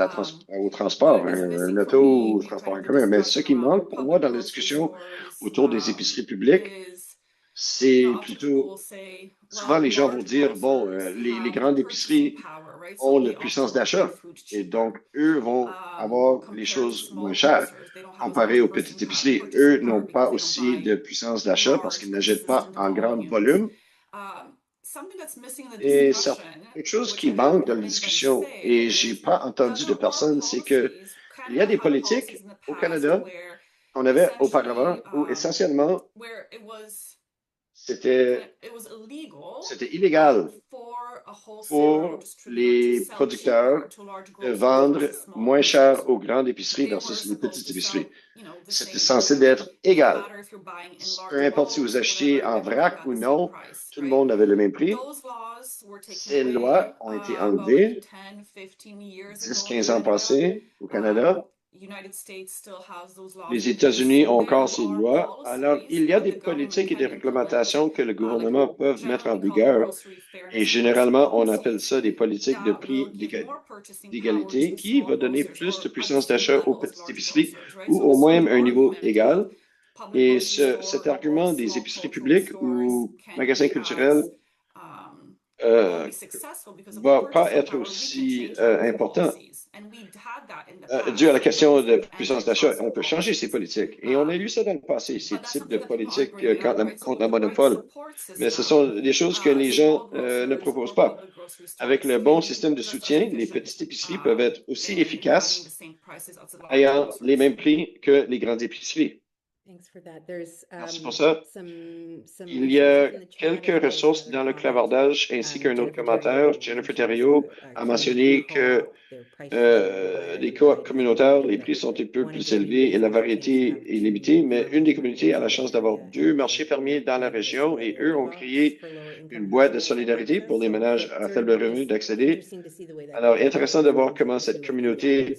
au transport, un auto ou transport en commun. Mais ce qui manque pour moi dans la discussion autour des épiceries publiques, c'est plutôt, souvent les gens vont dire, bon, les grandes épiceries ont la puissance d'achat et donc eux vont avoir les choses moins chères comparé aux petites épiceries. Eux n'ont pas aussi de puissance d'achat parce qu'ils n'achètent pas en grand volume. Et quelque chose qui manque dans la discussion, et j'ai pas entendu de personne, c'est que il y a des politiques au Canada qu'on avait auparavant où essentiellement c'était illégal pour les producteurs de vendre moins cher aux grandes épiceries versus les petites épiceries. C'était censé d'être égal. Peu importe si vous achetez en vrac ou non, tout le monde avait le même prix. Ces lois ont été enlevées 10-15 ans passés au Canada. Les États-Unis ont encore ces lois. Alors, il y a des politiques et des réglementations que le gouvernement peut mettre en vigueur. Et généralement, on appelle ça des politiques de prix d'égalité qui va donner plus de puissance d'achat aux petites épiceries ou au moins un niveau égal. Et cet argument des épiceries publiques ou magasins culturels va pas être aussi important. Dû à la question de puissance d'achat, on peut changer ces politiques. Et on a lu ça dans le passé, ces types de politiques contre la monopole. Mais ce sont des choses que les gens ne proposent pas. Avec le bon système de soutien, les petites épiceries peuvent être aussi efficaces, ayant les mêmes prix que les grandes épiceries. Merci pour ça. Il y a quelques ressources dans le clavardage ainsi qu'un autre commentaire. Jennifer Thériault a mentionné que les coops communautaires, les prix sont un peu plus élevés et la variété est limitée, mais une des communautés a la chance d'avoir 2 marchés fermiers dans la région et eux ont créé une boîte de solidarité pour les ménages à faible revenu d'accéder. Alors, intéressant de voir comment cette communauté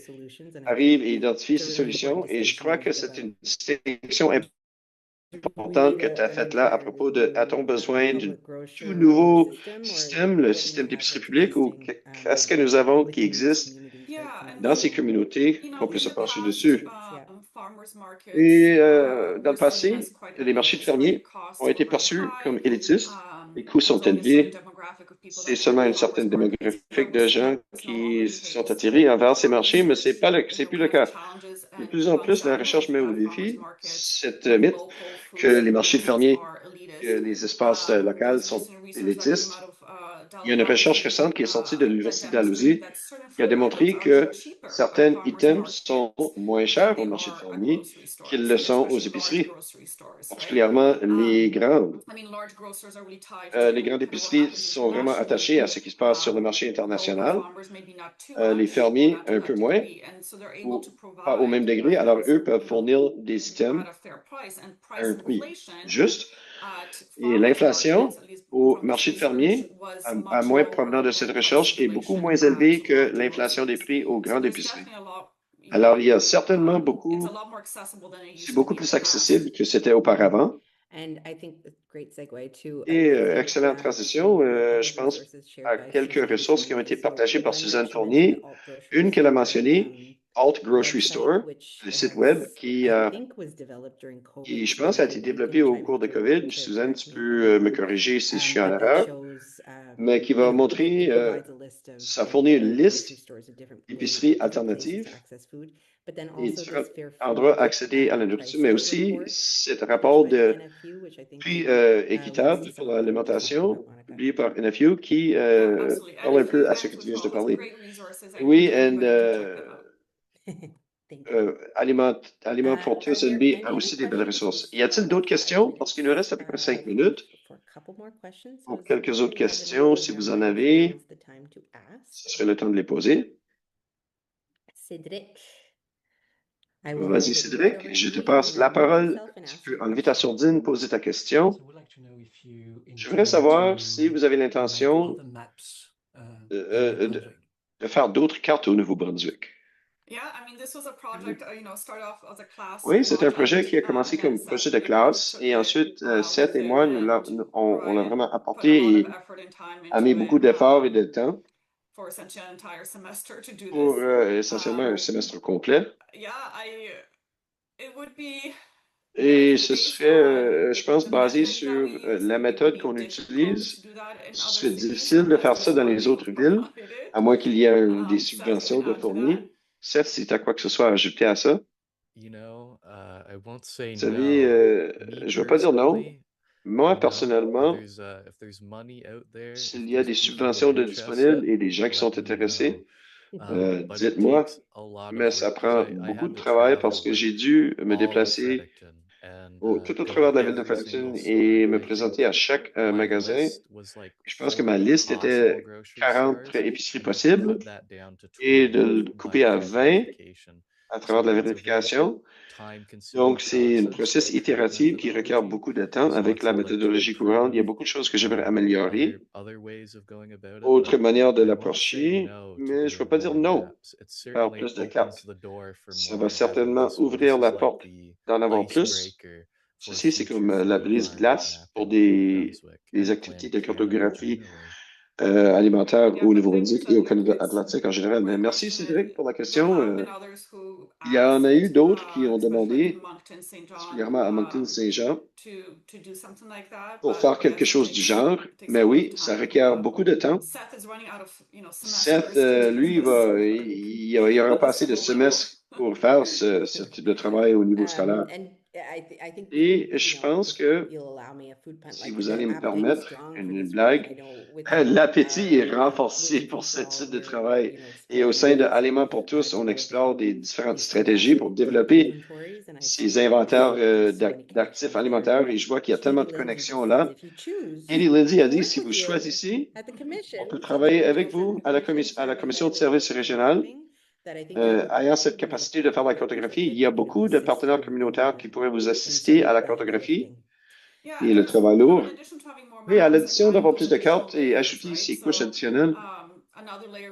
arrive et identifie ces solutions et je crois que c'est une distinction importante que tu as faite là à propos de a-t-on besoin d'un tout nouveau système, le système d'épicerie publique, ou qu'est-ce que nous avons qui existe dans ces communautés qu'on peut se pencher dessus? Et dans le passé, les marchés de fermiers ont été perçus comme élitistes. Les coûts sont élevés. C'est seulement une certaine démographique de gens qui sont attirés envers ces marchés, mais c'est plus le cas. De plus en plus, la recherche met au défi cette mythe que les marchés fermiers, que les espaces locaux sont élitistes. Il y a une recherche récente qui est sortie de l'Université d'Alousie qui a démontré que certains items sont moins chers au marché fermier qu'ils le sont aux épiceries, particulièrement les grandes. Les grandes épiceries sont vraiment attachées à ce qui se passe sur le marché international. Les fermiers, un peu moins, ou pas au même degré. Alors, eux peuvent fournir des items à un prix juste. Et l'inflation au marché de fermier, à moins provenant de cette recherche, est beaucoup moins élevée que l'inflation des prix aux grandes épiceries. Alors, il y a certainement c'est beaucoup plus accessible que c'était auparavant. Et excellente transition, je pense à quelques ressources qui ont été partagées par Suzanne Fournier. Une qu'elle a mentionnée, Alt Grocery Store, le site web qui, je pense, a été développé au cours de COVID. Suzanne, tu peux me corriger si je suis en erreur, mais qui va montrer, ça fournit une liste d'épiceries alternatives et différents endroits accéder à la nourriture, mais aussi ce rapport de prix équitable pour l'alimentation, publié par NFU, qui parle un peu à ce que tu viens de parler. Oui, Aliment for TSNB a aussi des belles ressources. Y a-t-il d'autres questions? Parce qu'il nous reste à peu près 5 minutes. Pour quelques autres questions, si vous en avez, ce serait le temps de les poser. Cédric. Vas-y, Cédric, je te passe la parole. Tu peux enlever ta sourdine, poser ta question. Je voudrais savoir si vous avez l'intention de faire d'autres cartes au Nouveau-Brunswick. Oui, c'est un projet qui a commencé comme projet de classe et ensuite, Seth et moi, on l'a vraiment apporté et a mis beaucoup d'efforts et de temps pour essentiellement un semestre complet. Et ce serait, je pense, basé sur la méthode qu'on utilise. Ce serait difficile de faire ça dans les autres villes, à moins qu'il y ait des subventions de fournies. Seth, si tu as quoi que ce soit à ajouter à ça. I won't say Vous savez, no. je ne vais pas dire non. Moi, personnellement, If there's money out there, s'il y a des subventions de disponibles et des gens qui sont intéressés, dites-moi. Mais ça prend beaucoup de travail parce que j'ai dû me déplacer tout au travers de la ville de Fredericton et me présenter à chaque magasin. Je pense que ma liste était 40 épiceries possibles et de le couper à 20 à travers de la vérification. Donc, c'est un processus itératif qui requiert beaucoup de temps avec la méthodologie courante. Il y a beaucoup de choses que j'aimerais améliorer. Autre manière de l'approcher, mais je ne veux pas dire non. Faire plus de cartes. Ça va certainement ouvrir la porte d'en avoir plus. Ceci, c'est comme la brise-glace pour des activités de cartographie alimentaire au Nouveau-Brunswick et au Canada Atlantique en général. Mais merci, Cédric, pour la question. Il y en a eu d'autres qui ont demandé, particulièrement à Moncton-Saint-Jean, pour faire quelque chose du genre. Mais oui, ça requiert beaucoup de temps. Seth, lui, il aura pas assez de semestres pour faire ce type de travail au niveau scolaire. Et je pense que, si vous allez me permettre une blague, l'appétit est renforcé pour ce type de travail. Et au sein de Aliments pour tous, on explore des différentes stratégies pour développer ces inventaires d'actifs alimentaires. Et je vois qu'il y a tellement de connexions là. Katie Lindsay a dit, si vous choisissez, on peut travailler avec vous à la commission de services régional. Ayant cette capacité de faire la cartographie, il y a beaucoup de partenaires communautaires qui pourraient vous assister à la cartographie et le travail lourd. Mais à l'addition d'avoir plus de cartes et ajouter ces couches additionnelles,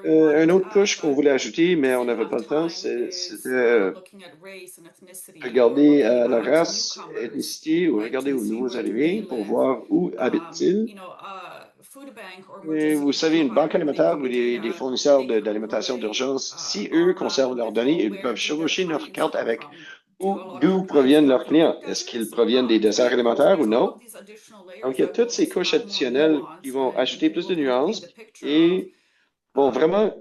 une autre couche qu'on voulait ajouter, mais on n'avait pas le temps, c'était regarder la race, ethnicité ou regarder aux nouveaux arrivés pour voir où habitent-ils. Vous savez, une banque alimentaire ou des fournisseurs d'alimentation d'urgence, si eux conservent leurs données, ils peuvent chevaucher notre carte avec d'où proviennent leurs clients. Est-ce qu'ils proviennent des desserts alimentaires ou non? Donc, il y a toutes ces couches additionnelles qui vont ajouter plus de nuances et vont vraiment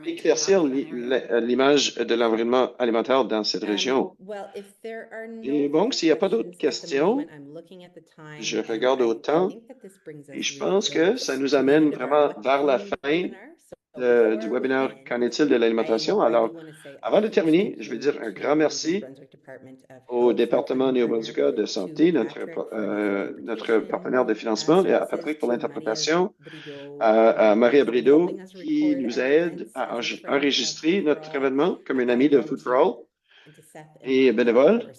éclaircir l'image de l'environnement alimentaire dans cette région. Et donc, s'il n'y a pas d'autres questions, je regarde au temps et je pense que ça nous amène vraiment vers la fin du webinaire Qu'en est-il de l'alimentation? Alors, avant de terminer, je vais dire un grand merci au département néo-brunswickois de santé, notre partenaire de financement, et à Patrick pour l'interprétation, à Maria Brideau qui nous aide à enregistrer notre événement comme un ami de Food for All et bénévole,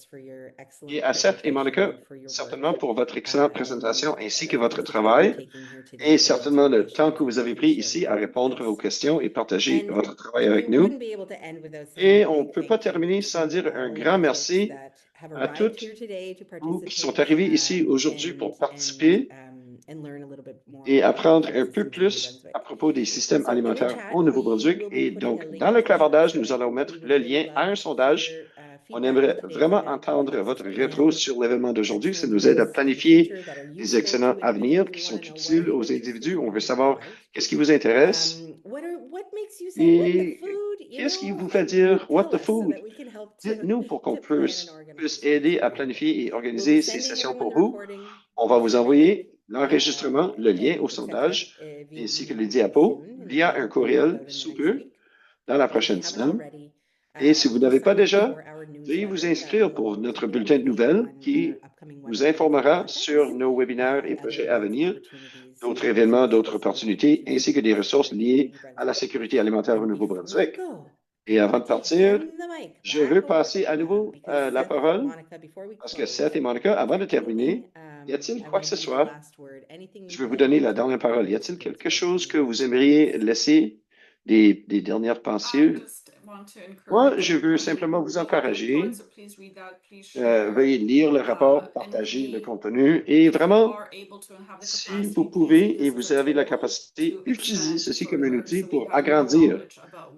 et à Seth et Monica, certainement pour votre excellente présentation ainsi que votre travail et certainement le temps que vous avez pris ici à répondre aux questions et partager votre travail avec nous. Et on ne peut pas terminer sans dire un grand merci à toutes vous qui sont arrivés ici aujourd'hui pour participer et apprendre un peu plus à propos des systèmes alimentaires au Nouveau-Brunswick. Et donc, dans le clavardage, nous allons mettre le lien à un sondage. On aimerait vraiment entendre votre rétro sur l'événement d'aujourd'hui. Ça nous aide à planifier des excellents avenirs qui sont utiles aux individus. On veut savoir qu'est-ce qui vous intéresse et qu'est-ce qui vous fait dire « What the food ». Dites-nous pour qu'on puisse aider à planifier et organiser ces sessions pour vous. On va vous envoyer l'enregistrement, le lien au sondage, ainsi que les diapos via un courriel sous peu dans la prochaine semaine. Et si vous n'avez pas déjà, veuillez vous inscrire pour notre bulletin de nouvelles qui vous informera sur nos webinaires et projets à venir, d'autres événements, d'autres opportunités, ainsi que des ressources liées à la sécurité alimentaire au Nouveau-Brunswick. Et avant de partir, Turn the mic je back veux over passer to à Seth, nouveau because la Seth parole, and Monica, before we parce que close, Seth et Monica, avant de terminer, anything, y a-t-il I quoi want que to ce give you the soit? last word. Anything Je you vais vous could donner la want to dernière leave parole. Y with a-t-il the quelque kids chose que today? vous aimeriez laisser, des dernières pensées? Moi, je veux simplement vous encourager. Veuillez lire le rapport, partager le contenu et vraiment, si vous pouvez et vous avez la capacité, utilisez ceci comme un outil pour agrandir,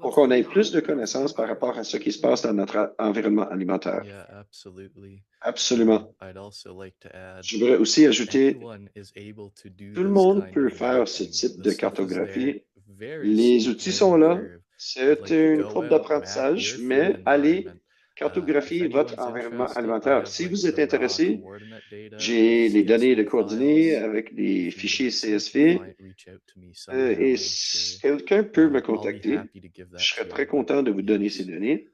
pour qu'on ait plus de connaissances par rapport à ce qui se passe dans notre environnement alimentaire. Yeah, absolutely. Absolument. I'd also like to add, Je voudrais aussi ajouter, anyone is able to do tout le this monde kind peut of faire ce mapping. type The de stuff is there, cartographie. very Les steep outils sont learning là. curve. I'd C'est like to une go courbe out, map d'apprentissage, your mais food allez environment. If cartographier votre anyone's environnement interested, I alimentaire. have Si like vous êtes the raw intéressé, coordinate data j'ai of les données de CSV coordonnées files. avec des If you fichiers would like, you CSV. might reach out to me somehow, Et I'm si sure. quelqu'un peut me I'll be contacter, happy to give je that serais to très you, but content de vous donner yes. ces données.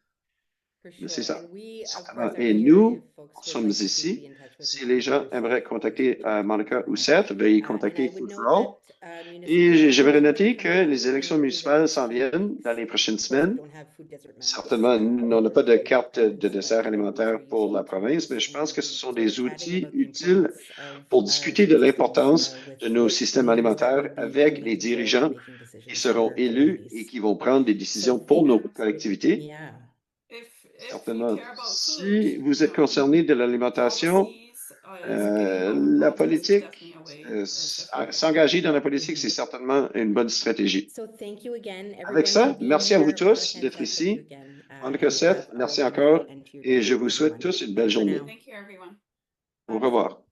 For Mais sure. c'est ça, And we, of certainement. course, are Et here nous, if folks would sommes like to ici. be in touch with Si me les and gens others aimeraient who contacter participate in Monica the ou program. Seth, veuillez And I contacter would Food note for All. that Et municipal j'aimerais elections are noter que coming up les in élections the municipales s'en coming viennent weeks. dans les prochaines Of course, we semaines. don't have food desert maps. Certainement, nous, on n'a pas de carte de so dessert that everyone's alimentaire reading the pour la same province, mais times je pense que ce and sont sort of des chatting outils about the utiles importance pour of discuter de food systems l'importance with de nos systèmes leaders that alimentaires would be avec les coming forward dirigeants making qui decisions seront for élus et communities. qui vont prendre des décisions So pour thank nos you. collectivités. Yeah. Certainement. Si vous êtes concerné de l'alimentation, la politique, s'engager dans la politique, c'est certainement une bonne stratégie. So thank you again, Avec everyone, ça, for being merci à vous here. tous Monica and d'être Seth, thank ici. you again. Monica, And Seth, have a merci wonderful encore end to your et day, je vous souhaite everyone. tous une Bye belle for journée. now. Thank you, everyone. Au revoir.